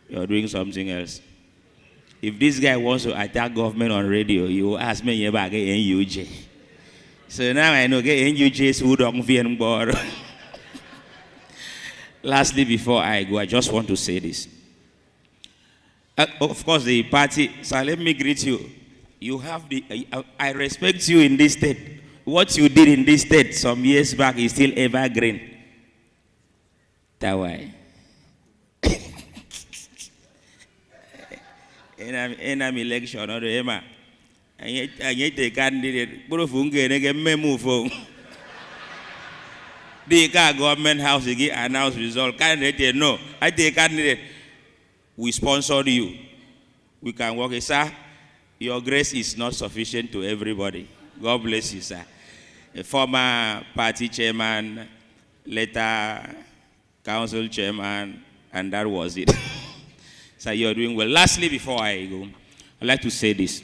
you're doing something else. If this guy wants to attack government on radio, you ask me about NUJ. So now I know NUJ's who don't fear anymore. Lastly, before I go, I just want to say this. Of course, the party, so let me greet you. You have I respect you in this state. What you did in this state some years back is still evergreen. That's why. In an election, or the Emma, I get a candidate, but if you get a memo phone. The government house again announce result. Candidate, no. I take candidate. We sponsor you. We can work. Sir, your grace is not sufficient to everybody. God bless you, sir. A former party chairman, later council chairman, and that was it. So you're doing well. Lastly, before I go, I'd like to say this.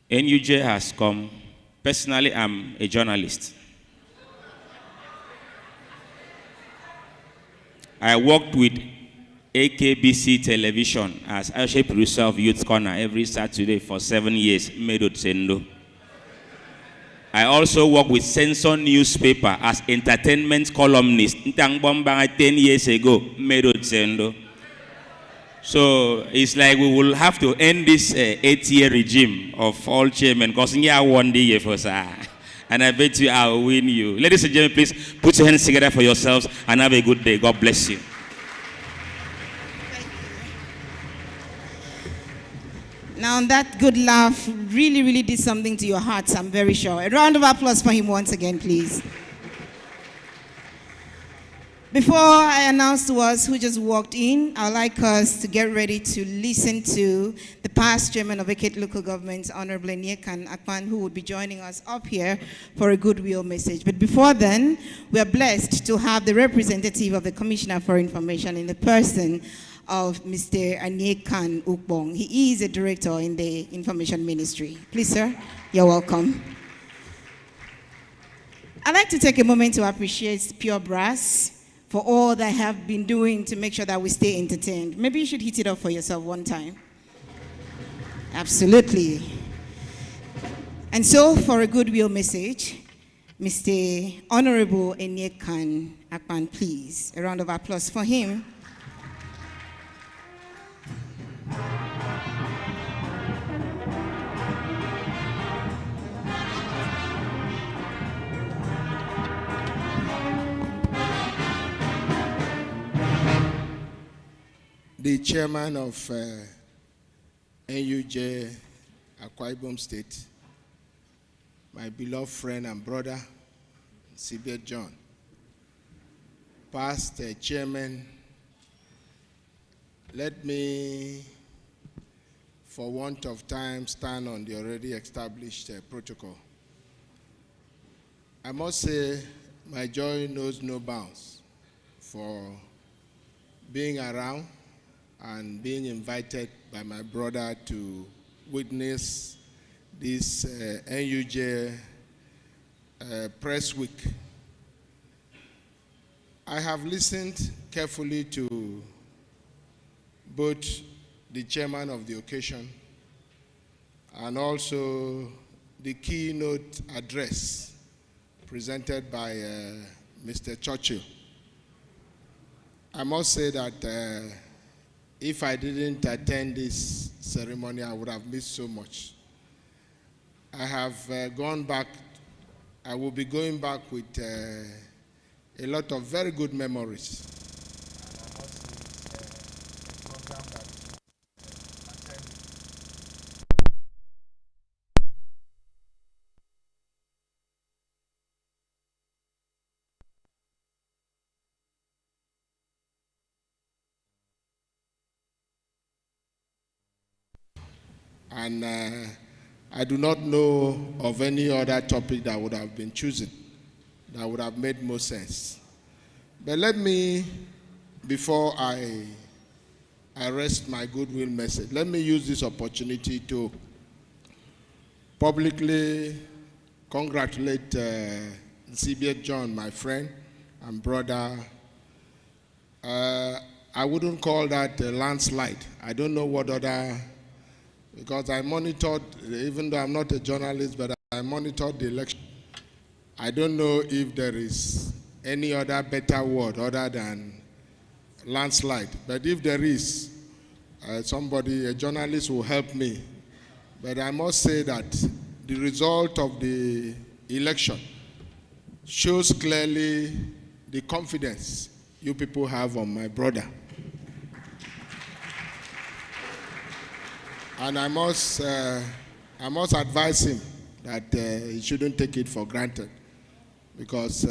NUJ has come. Personally, I'm a journalist. I worked with AKBC Television as Asia producer of Youth Corner every Saturday for 7 years, Medod Sendo. I also worked with Censor newspaper as entertainment columnist, 10 years ago, Medod Sendo. So it's like we will have to end this 8-year regime of all chairmen because I won the year for sir. And I bet you I will win you. Ladies and gentlemen, please put your hands together for yourselves and have a good day. God bless you. Now that good laugh really, really did something to your hearts, I'm very sure. A round of applause for him once again, please. Before I announce to us who just walked in, I'd like us to get ready to listen to the past chairman of Ekiti Local Government, Honorable Onyeka Akpan, who will be joining us up here for a goodwill message. But before then, we are blessed to have the representative of the Commissioner for Information in the person of Mr. Onyeka Ukbong. He is a director in the Information Ministry. Please, sir, you're welcome. I'd like to take a moment to appreciate Pure Brass for all they have been doing to make sure that we stay entertained. Maybe you should hit it up for yourself one time. Absolutely. And so, for a goodwill message, Mr. Honorable Onyeka Akpan, please. A round of applause for him. The chairman of NUJ, Akwa Ibom State, my beloved friend and brother, Sibet John, past chairman, let me, for want of time, stand on the already established protocol. I must say my joy knows no bounds for being around and being invited by my brother to witness this NUJ press week. I have listened carefully to both the chairman of the occasion and also the keynote address presented by Mr. Churchill. I must say that if I didn't attend this ceremony, I would have missed so much. I have gone back, I will be going back with a lot of very good memories. And I do not know of any other topic that would have been chosen, that would have made more sense. But let me, before I rest my goodwill message, let me use this opportunity to publicly congratulate Sibet John, my friend and brother. I wouldn't call that a landslide. I don't know what other, because I monitored, even though I'm not a journalist, but I monitored the election. I don't know if there is any other better word other than landslide. But if there is, somebody, a journalist will help me. But I must say that the result of the election shows clearly the confidence you people have on my brother. And I must advise him that he shouldn't take it for granted, because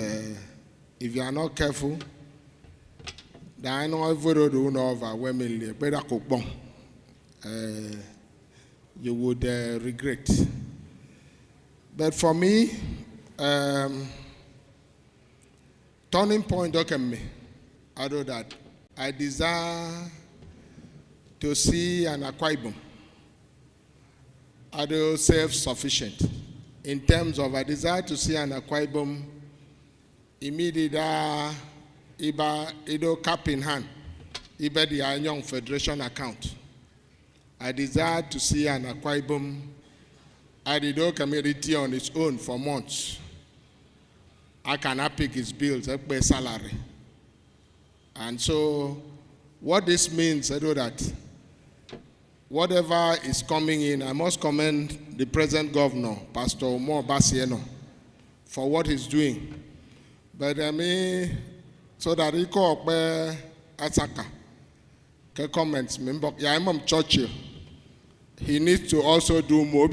if you are not careful, you would regret. But for me, turning point me, although that I desire to see an Akwa Ibom self-sufficient in terms of I desire to see an Akwa Ibom immediate iba cap in hand, iba the Young Federation account. I desire to see an Akwa Ibom Adido community on its own for months. I cannot pick his bills, I pay salary. And so What this means, I know that whatever is coming in, I must commend the present governor, Pastor Omo Basieno, for what he's doing. But I mean, so that he call Ataka, comments, I'm Churchill. He needs to also do more.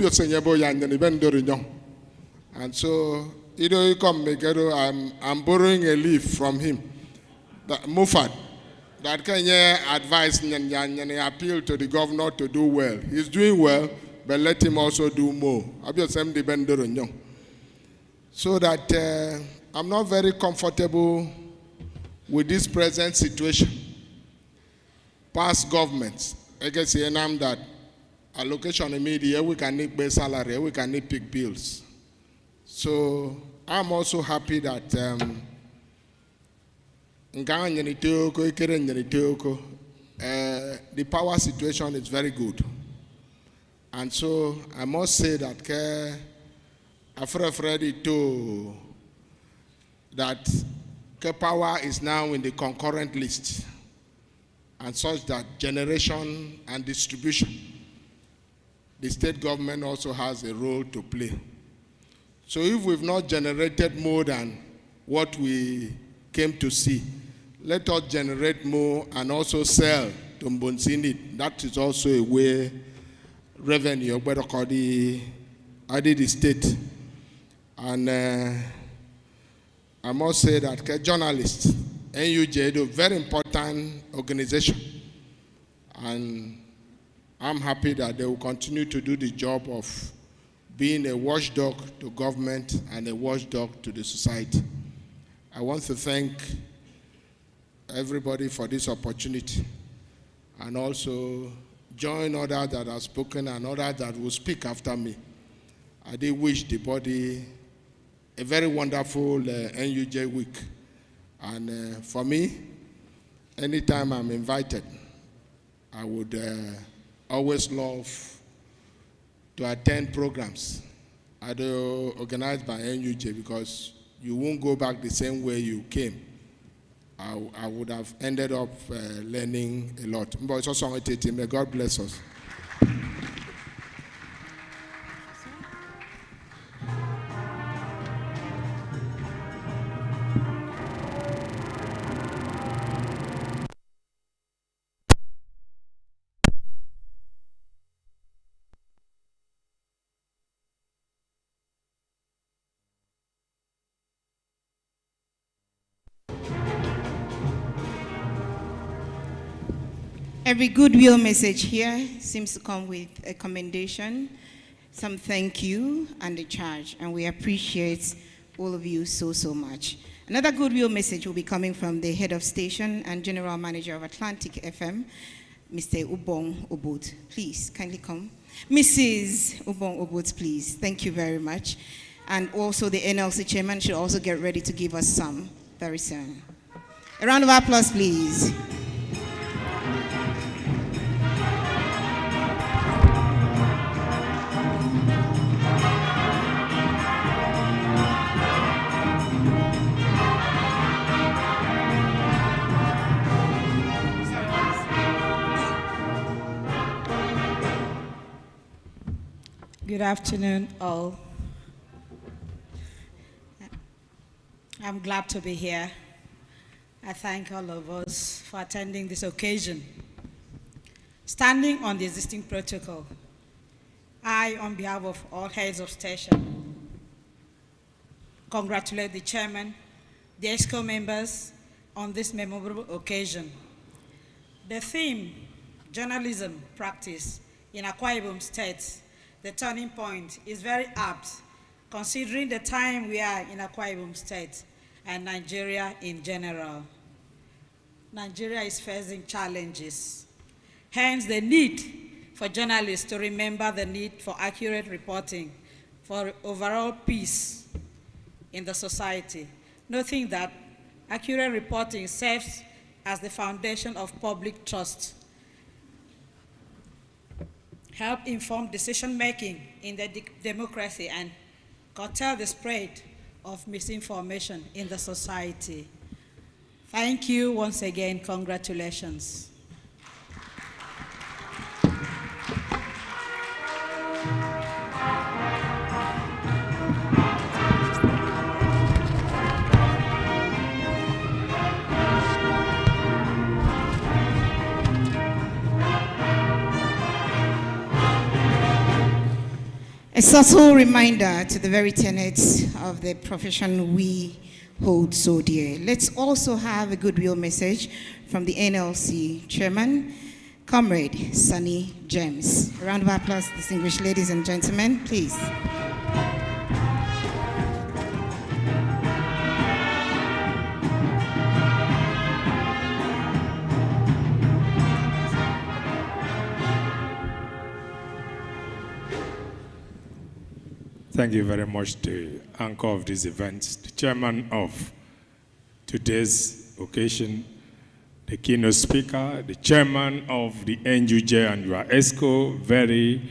And so, I'm borrowing a leaf from him. Mufad, that can advise and appeal to the governor to do well. He's doing well, but let him also do more. So that I'm not very comfortable with this present situation. Past governments, I guess that allocation in media, we can need base salary, we can need pick bills. So I'm also happy that the power situation is very good. And so I must say that I'm afraid to that power is now in the concurrent list, and such that generation and distribution, the state government also has a role to play. So if we've not generated more than what we came to see, let us generate more and also sell to Mbonsini. That is also a way revenue, but I did the state. And I must say that journalists, NUJ, a very important organization. And I'm happy that they will continue to do the job of being a watchdog to government and a watchdog to the society. I want to thank everybody for this opportunity, and also join others that have spoken and others that will speak after me. I did wish the body a very wonderful NUJ week. And for me, anytime I'm invited, I would always love to attend programs organized by NUJ, because you won't go back the same way you came. I would have ended up learning a lot. May God bless us. Every goodwill message here seems to come with a commendation, some thank you, and a charge. And we appreciate all of you so, so much. Another goodwill message will be coming from the head of station and general manager of Atlantic FM, Mr. Ubong Obot. Please, kindly come. Mrs. Ubong Obot, please. Thank you very much. And also the NLC chairman should also get ready to give us some very soon. A round of applause, please. Good afternoon, all. I'm glad to be here. I thank all of us for attending this occasion. Standing on the existing protocol, I, on behalf of all heads of station, congratulate the chairman, the EXCO members on this memorable occasion. The theme, journalism practice in Akwa Ibom State, the turning point, is very apt, considering the time we are in Akwa Ibom State and Nigeria in general. Nigeria is facing challenges. Hence, the need for journalists to remember the need for accurate reporting for overall peace in the society, noting that accurate reporting serves as the foundation of public trust, help inform decision-making in the democracy, and curtail the spread of misinformation in the society. Thank you once again. Congratulations. A subtle reminder to the very tenets of the profession we hold so dear. Let's also have a goodwill message from the NLC chairman, Comrade Sunny James. A round of applause, distinguished ladies and gentlemen, please. Thank you very much, the anchor of this event, the chairman of today's occasion, the keynote speaker, the chairman of the NUJ and your ESCO, very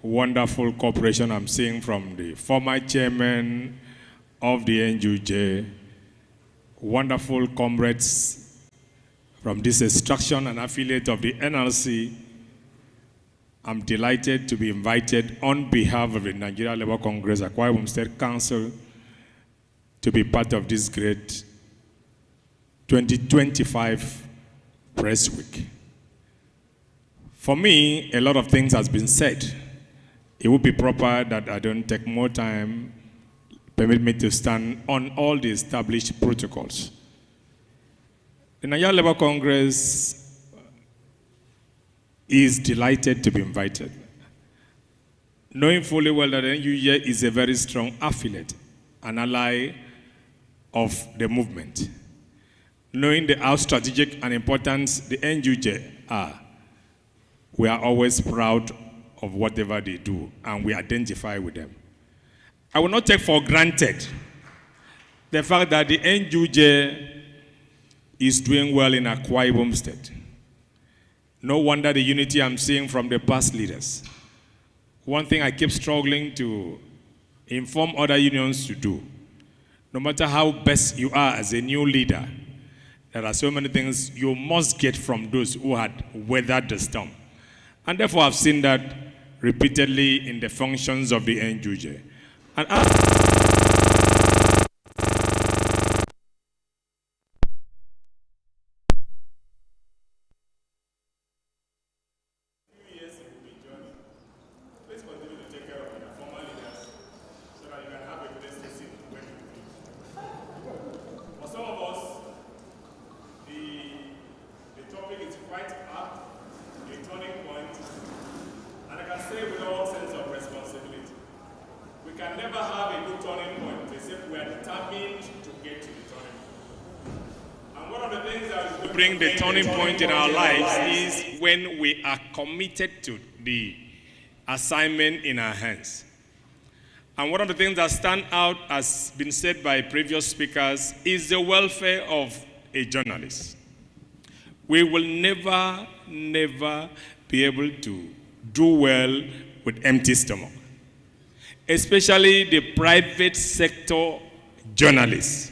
wonderful cooperation I'm seeing from the former chairman of the NUJ, wonderful comrades from this extraction and affiliate of the NLC. I'm delighted to be invited on behalf of the Nigeria Labour Congress, Akwa Ibom State Council, to be part of this great 2025 Press Week. For me, a lot of things has been said. It would be proper that I don't take more time, permit me to stand on all the established protocols. The Nigeria Labour Congress is delighted to be invited, knowing fully well that NUJ is a very strong affiliate, an ally of the movement. Knowing how strategic and important the NUJ are, we are always proud of whatever they do, and we identify with them. I will not take for granted the fact that the NUJ is doing well in Akwa Ibom State. No wonder the unity I'm seeing from the past leaders. One thing I keep struggling to inform other unions to do, no matter how best you are as a new leader, there are so many things you must get from those who had weathered the storm. And therefore, I've seen that repeatedly in the functions of the NUJ. And bring the turning point in our lives is when we are committed to the assignment in our hands. And one of the things that stand out, as been said by previous speakers, is the welfare of a journalist. We will never be able to do well with empty stomach, especially the private sector journalists.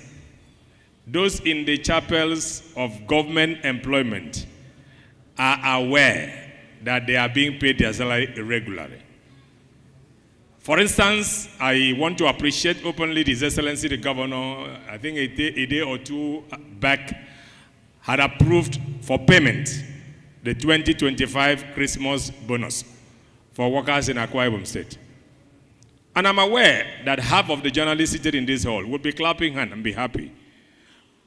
Those in the chapels of government employment are aware that they are being paid their salary irregularly. For instance, I want to appreciate openly His Excellency the Governor. I think a day or two back had approved for payment the 2025 Christmas bonus for workers in Akwa Ibom State. And I'm aware that half of the journalists seated in this hall would be clapping hands and be happy.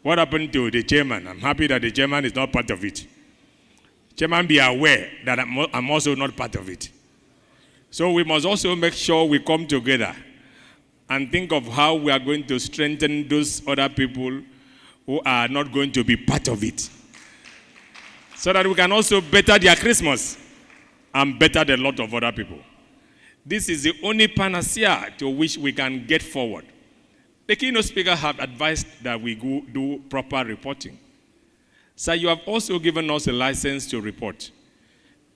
What happened to the chairman? I'm happy that the chairman is not part of it. Chairman, be aware that I'm also not part of it. So we must also make sure we come together and think of how we are going to strengthen those other people who are not going to be part of it, so that we can also better their Christmas and better the lot of other people. This is the only panacea to which we can get forward. The keynote speaker have advised that we go do proper reporting. Sir, you have also given us a license to report.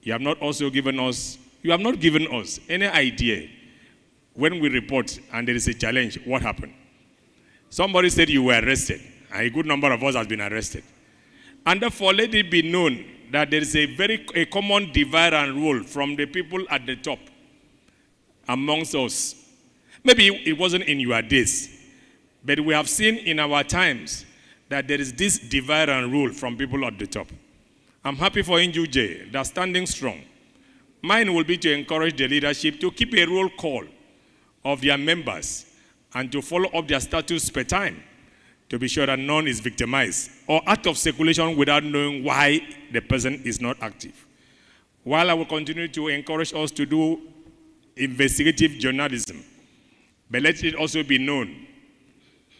You have not given us any idea when we report and there is a challenge, what happened. Somebody said you were arrested, and a good number of us have been arrested. And therefore, let it be known that there is a common divide and rule from the people at the top amongst us. Maybe it wasn't in your days, but we have seen in our times that there is this divide and rule from people at the top. I'm happy for NUJ. They're standing strong. Mine will be to encourage the leadership to keep a roll call of their members and to follow up their status per time to be sure that none is victimized or out of circulation without knowing why the person is not active. While I will continue to encourage us to do investigative journalism, but let it also be known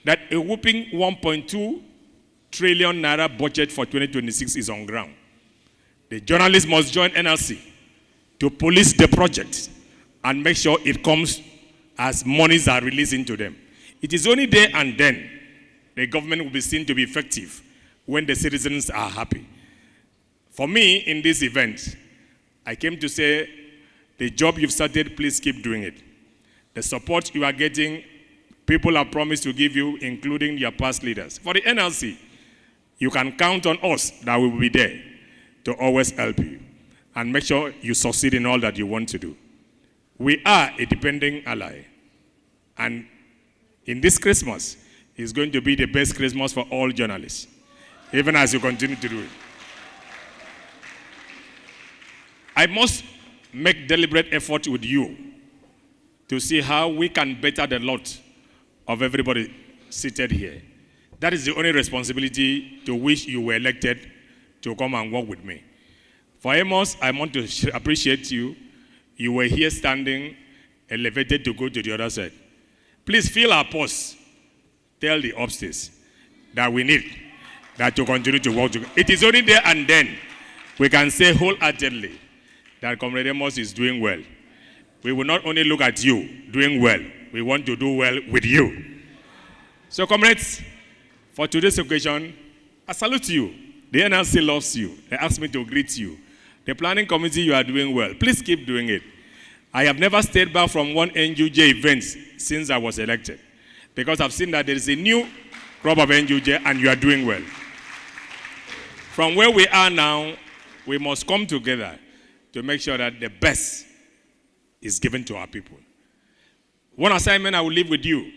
that a whopping 1.2 trillion naira budget for 2026 is on ground. The journalists must join NLC to police the project and make sure it comes as monies are released into them. It is only there and then the government will be seen to be effective when the citizens are happy. For me, in this event, I came to say, the job you've started, please keep doing it. The support you are getting, people have promised to give you, including your past leaders. For the NLC, you can count on us that we will be there to always help you and make sure you succeed in all that you want to do. We are a dependent ally. And in this Christmas, it's going to be the best Christmas for all journalists, even as you continue to do it. I must make deliberate effort with you to see how we can better the lot of everybody seated here. That is the only responsibility to which you were elected to come and work with me. For Amos, I want to appreciate you. You were here standing, elevated to go to the other side. Please fill our posts. Tell the upstairs that we need that to continue to work together. It is only there and then we can say wholeheartedly that Comrade Amos is doing well. We will not only look at you doing well, we want to do well with you. So, comrades, for today's occasion, I salute you. The NLC loves you. They asked me to greet you. The planning committee, you are doing well. Please keep doing it. I have never stayed back from one NUJ event since I was elected, because I've seen that there is a new crop of NUJ and you are doing well. From where we are now, we must come together to make sure that the best is given to our people. One assignment I will leave with you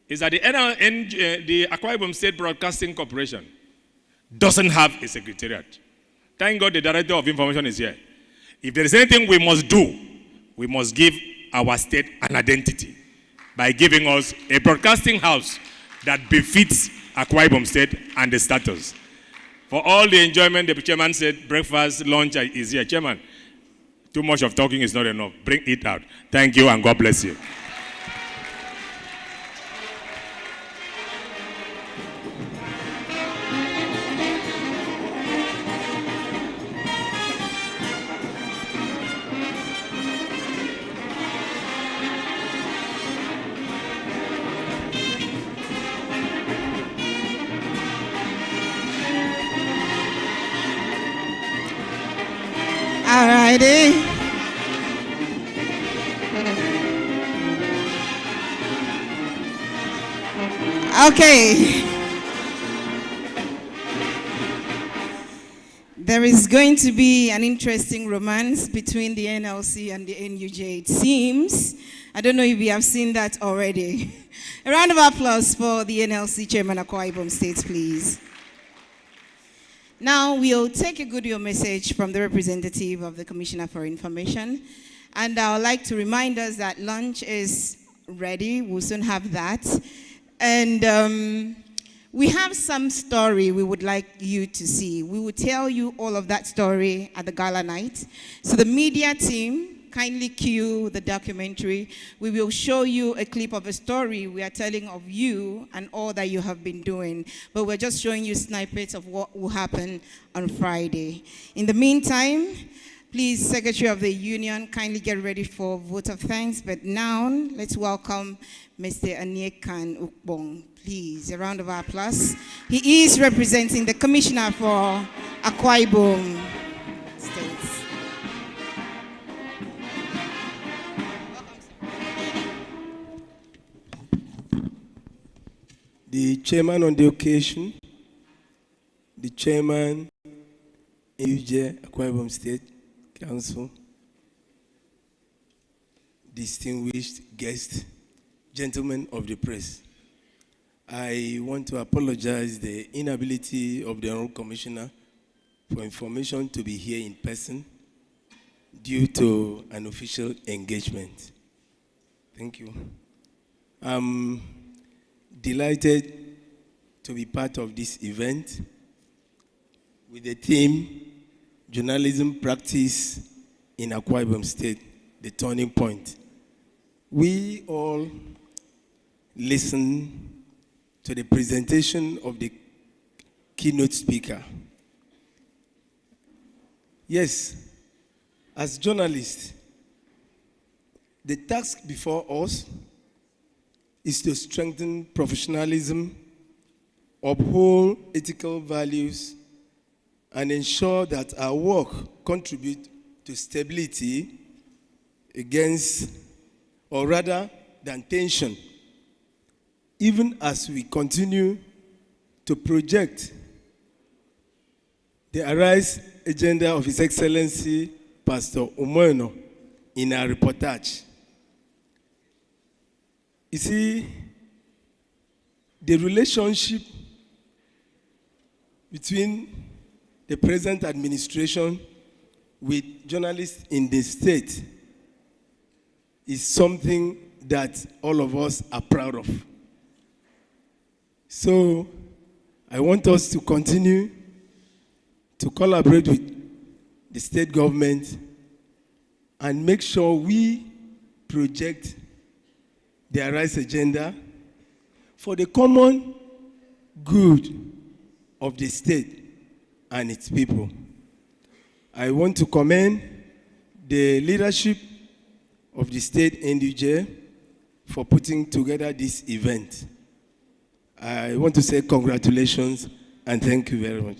is that the Akwa Ibom State Broadcasting Corporation doesn't have a secretariat. Thank God the Director of Information is here. If there is anything we must do, we must give our state an identity by giving us a broadcasting house that befits Akwa Ibom State and the status. For all the enjoyment, the chairman said breakfast, lunch is here. Chairman, too much of talking is not enough. Bring it out. Thank you and God bless you. Alrighty. Okay. There is going to be an interesting romance between the NLC and the NUJ, it seems. I don't know if you have seen that already. A round of applause for the NLC Chairman Akwa Ibom State, please. Now we'll take a good message from the representative of the Commissioner for Information. And I would like to remind us that lunch is ready. We'll soon have that. And we have some story we would like you to see. We will tell you all of that story at the gala night. So the media team, kindly cue the documentary. We will show you a clip of a story we are telling of you and all that you have been doing. But we're just showing you snippets of what will happen on Friday. In the meantime, please, Secretary of the Union, kindly get ready for vote of thanks. But now, let's welcome Mr. Aniekan Ukbong. Please, a round of applause. He is representing the Commissioner for Akwa Ibom States. The chairman on the occasion, the chairman NUJ Akwa Ibom State Council, distinguished guests, gentlemen of the press, I want to apologize the inability of the Honorable Commissioner for Information to be here in person due to an official engagement. Thank you. I'm delighted to be part of this event with the theme, Journalism Practice in Akwa Ibom State, the turning point. We all listened to the presentation of the keynote speaker. Yes, as journalists, the task before us is to strengthen professionalism, uphold ethical values, and ensure that our work contributes to stability against, or rather than tension, even as we continue to project the Arise agenda of His Excellency Pastor Umoeno in our reportage. You see, the relationship between the present administration with journalists in the state is something that all of us are proud of. So I want us to continue to collaborate with the state government and make sure we project the Arise agenda for the common good of the state and its people. I want to commend the leadership of the state NUJ for putting together this event. I want to say congratulations and thank you very much.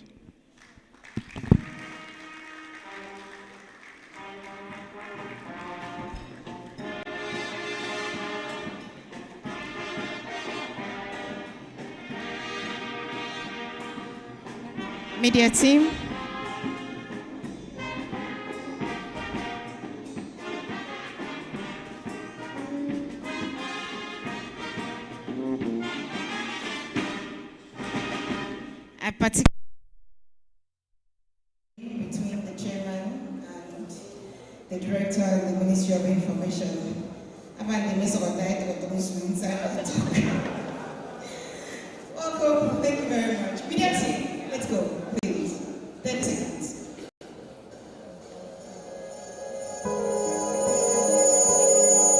Media team. I particularly between the chairman and the director of the Ministry of Information. Welcome, thank you very much. Media team, let's go, please. 10 seconds.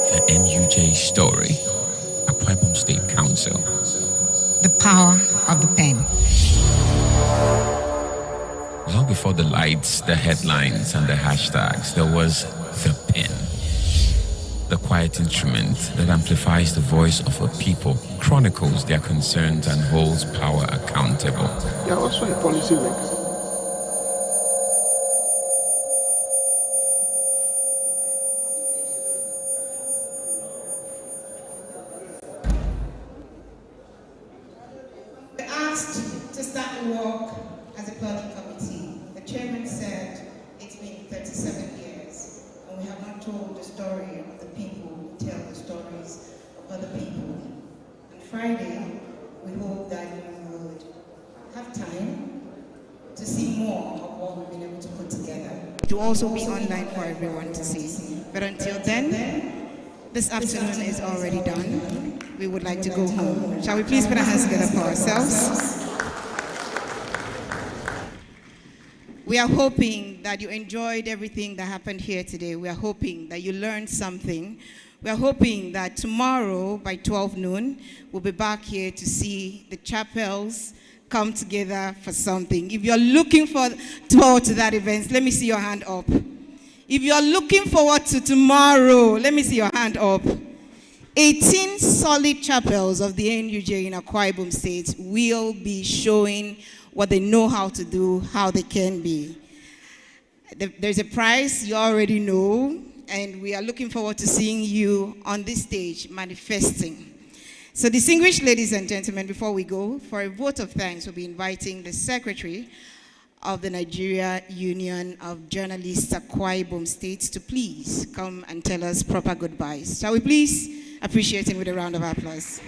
The NUJ story, Akwa Ibom State Council. The power of the pen. Long before the lights, the headlines, and the hashtags, there was the pen. The quiet instrument that amplifies the voice of a people, chronicles their concerns, and holds power accountable. They are also a policy maker. We asked to start work as a planning committee. The chairman said it's been 37 years and we have not told the story of the people who tell the stories of other people. On Friday, we hope that you would have time to see more of what we've been able to put together. It will also be online for everyone to see. But until then, this afternoon is already done. We would like to go home. Shall we please put our hands together for ourselves? We are hoping that you enjoyed everything that happened here today. We are hoping that you learned something. We are hoping that tomorrow by 12 noon, we'll be back here to see the chapels come together for something. If you're looking forward to that event, let me see your hand up. If you're looking forward to tomorrow, let me see your hand up. 18 solid chapels of the NUJ in Akwa Ibom State will be showing what they know how to do, how they can be. There's a prize you already know, and we are looking forward to seeing you on this stage manifesting. So distinguished ladies and gentlemen, before we go, for a vote of thanks, we'll be inviting the Secretary of the Nigeria Union of Journalists Akwa Ibom State to please come and tell us proper goodbyes. Shall we please appreciate him with a round of applause?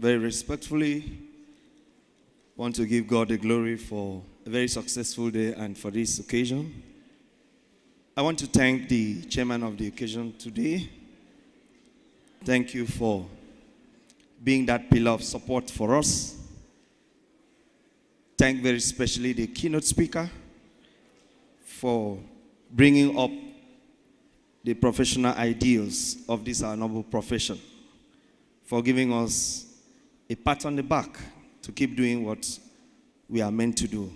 very respectfully want to give God the glory for a very successful day and for this occasion. I want to thank the chairman of the occasion today. Thank you for being that pillar of support for us. Thank very especially the keynote speaker for bringing up the professional ideals of this our noble profession, for giving us a pat on the back to keep doing what we are meant to do.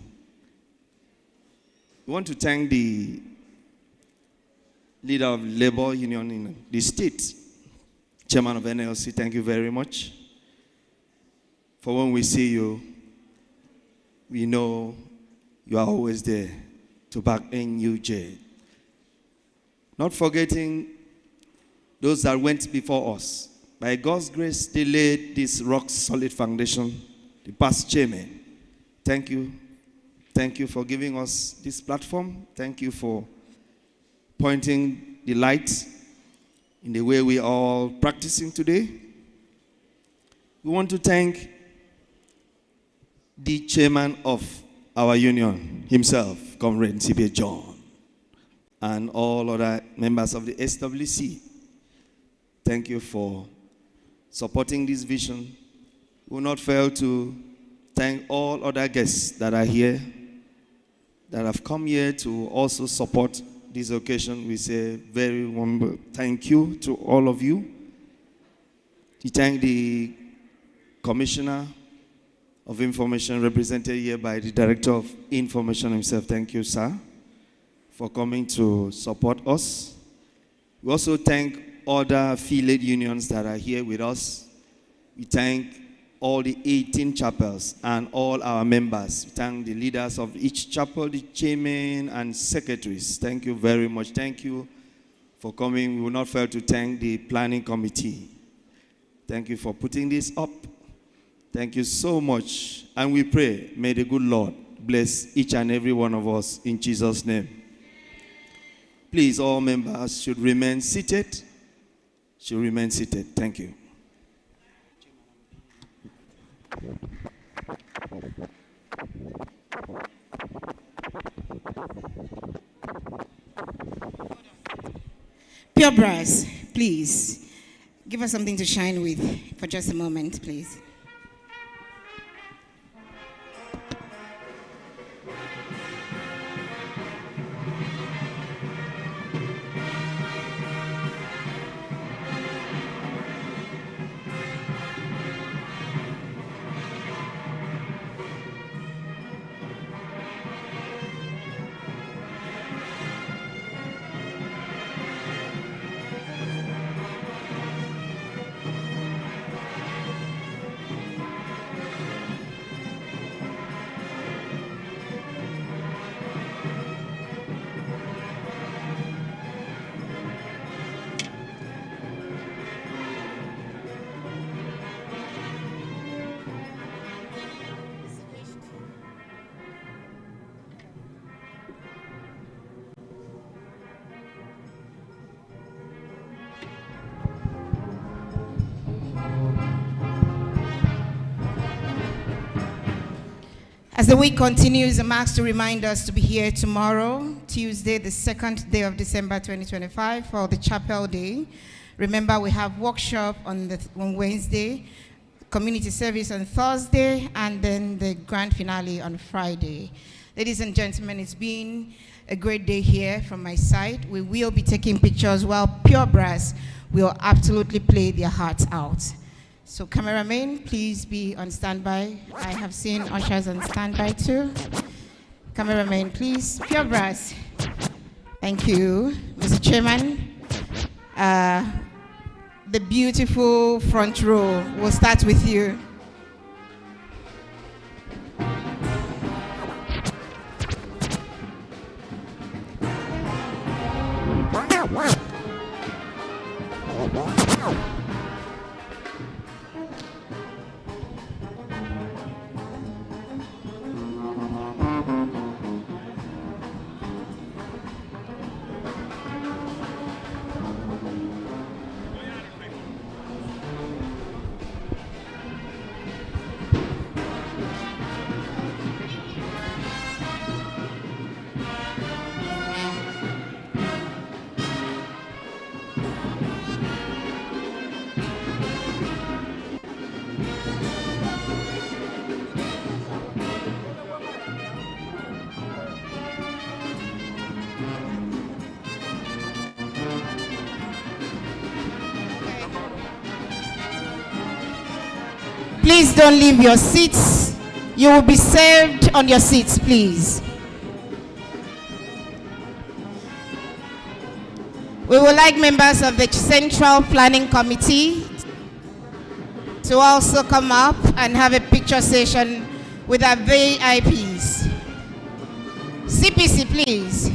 We want to thank the leader of labor union in the state, chairman of NLC. Thank you very much. For when we see you, we know you are always there to back NUJ. Not forgetting those that went before us. By God's grace, they laid this rock-solid foundation, the past chairman. Thank you. Thank you for giving us this platform. Thank you for pointing the light in the way we are all practicing today. We want to thank the chairman of our union himself, Comrade CBA John, and all other members of the SWC. Thank you for supporting this vision. We will not fail to thank all other guests that are here, that have come here to also support this occasion. We say very warm thank you to all of you. We thank the Commissioner of Information, represented here by the Director of Information himself. Thank you, sir, for coming to support us. We also thank other affiliate unions that are here with us. We thank all the 18 chapels and all our members. We thank the leaders of each chapel, the chairman and secretaries. Thank you very much. Thank you for coming. We will not fail to thank the planning committee. Thank you for putting this up. Thank you so much. And we pray, may the good Lord bless each and every one of us in Jesus' name. Please, all members should remain seated. Should remain seated. Thank you. Pure brass, please. Give us something to shine with for just a moment, please. As the week continues, I'm asked to remind us to be here tomorrow, Tuesday, the 2nd day of December 2025, for the Chapel Day. Remember, we have workshop on Wednesday, community service on Thursday, and then the grand finale on Friday. Ladies and gentlemen, it's been a great day here from my side. We will be taking pictures while Pure Brass will absolutely play their hearts out. So cameramen, please be on standby. I have seen ushers on standby too. Cameramen, please. Pure Brass. Thank you, Mr. Chairman. The beautiful front row, we'll start with you. Please don't leave your seats. You will be served on your seats, please. We would like members of the Central Planning Committee to also come up and have a picture session with our VIPs. CPC, please.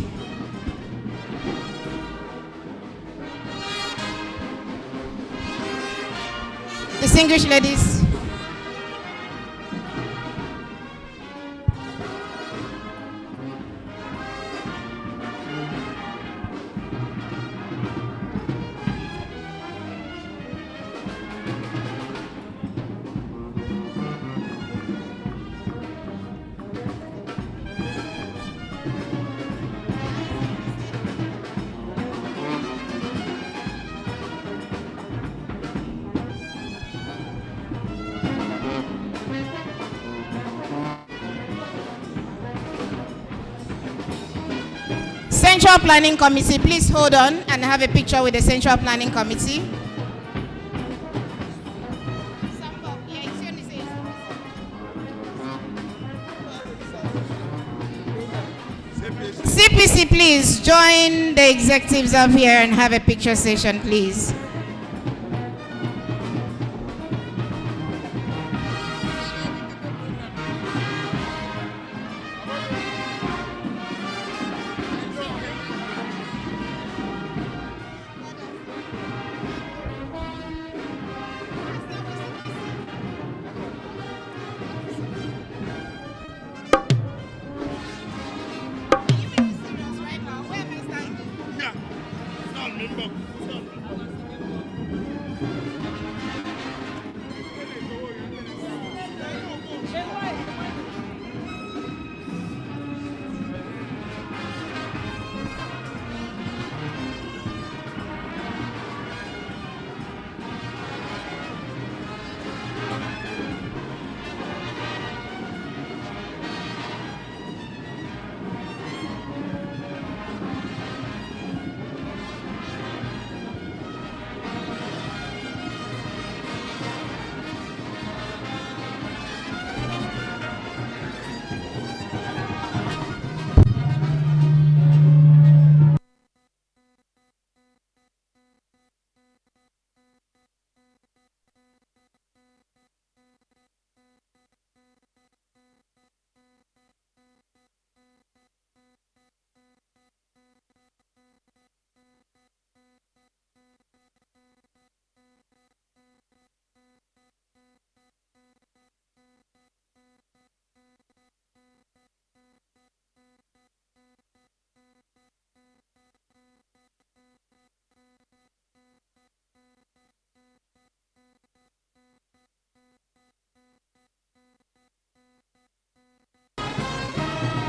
Distinguished ladies. Central Planning Committee, please hold on and have a picture with the Central Planning Committee. CPC, please join the executives up here and have a picture session, please.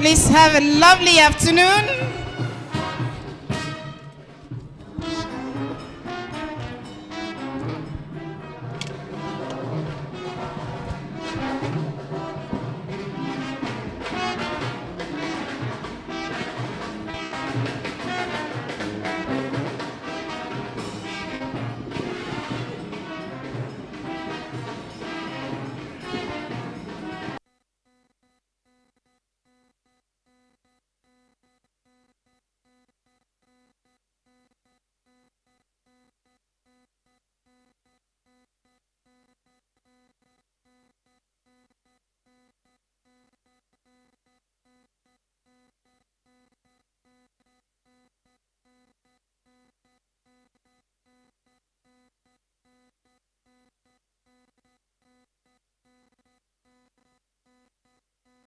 Please have a lovely afternoon.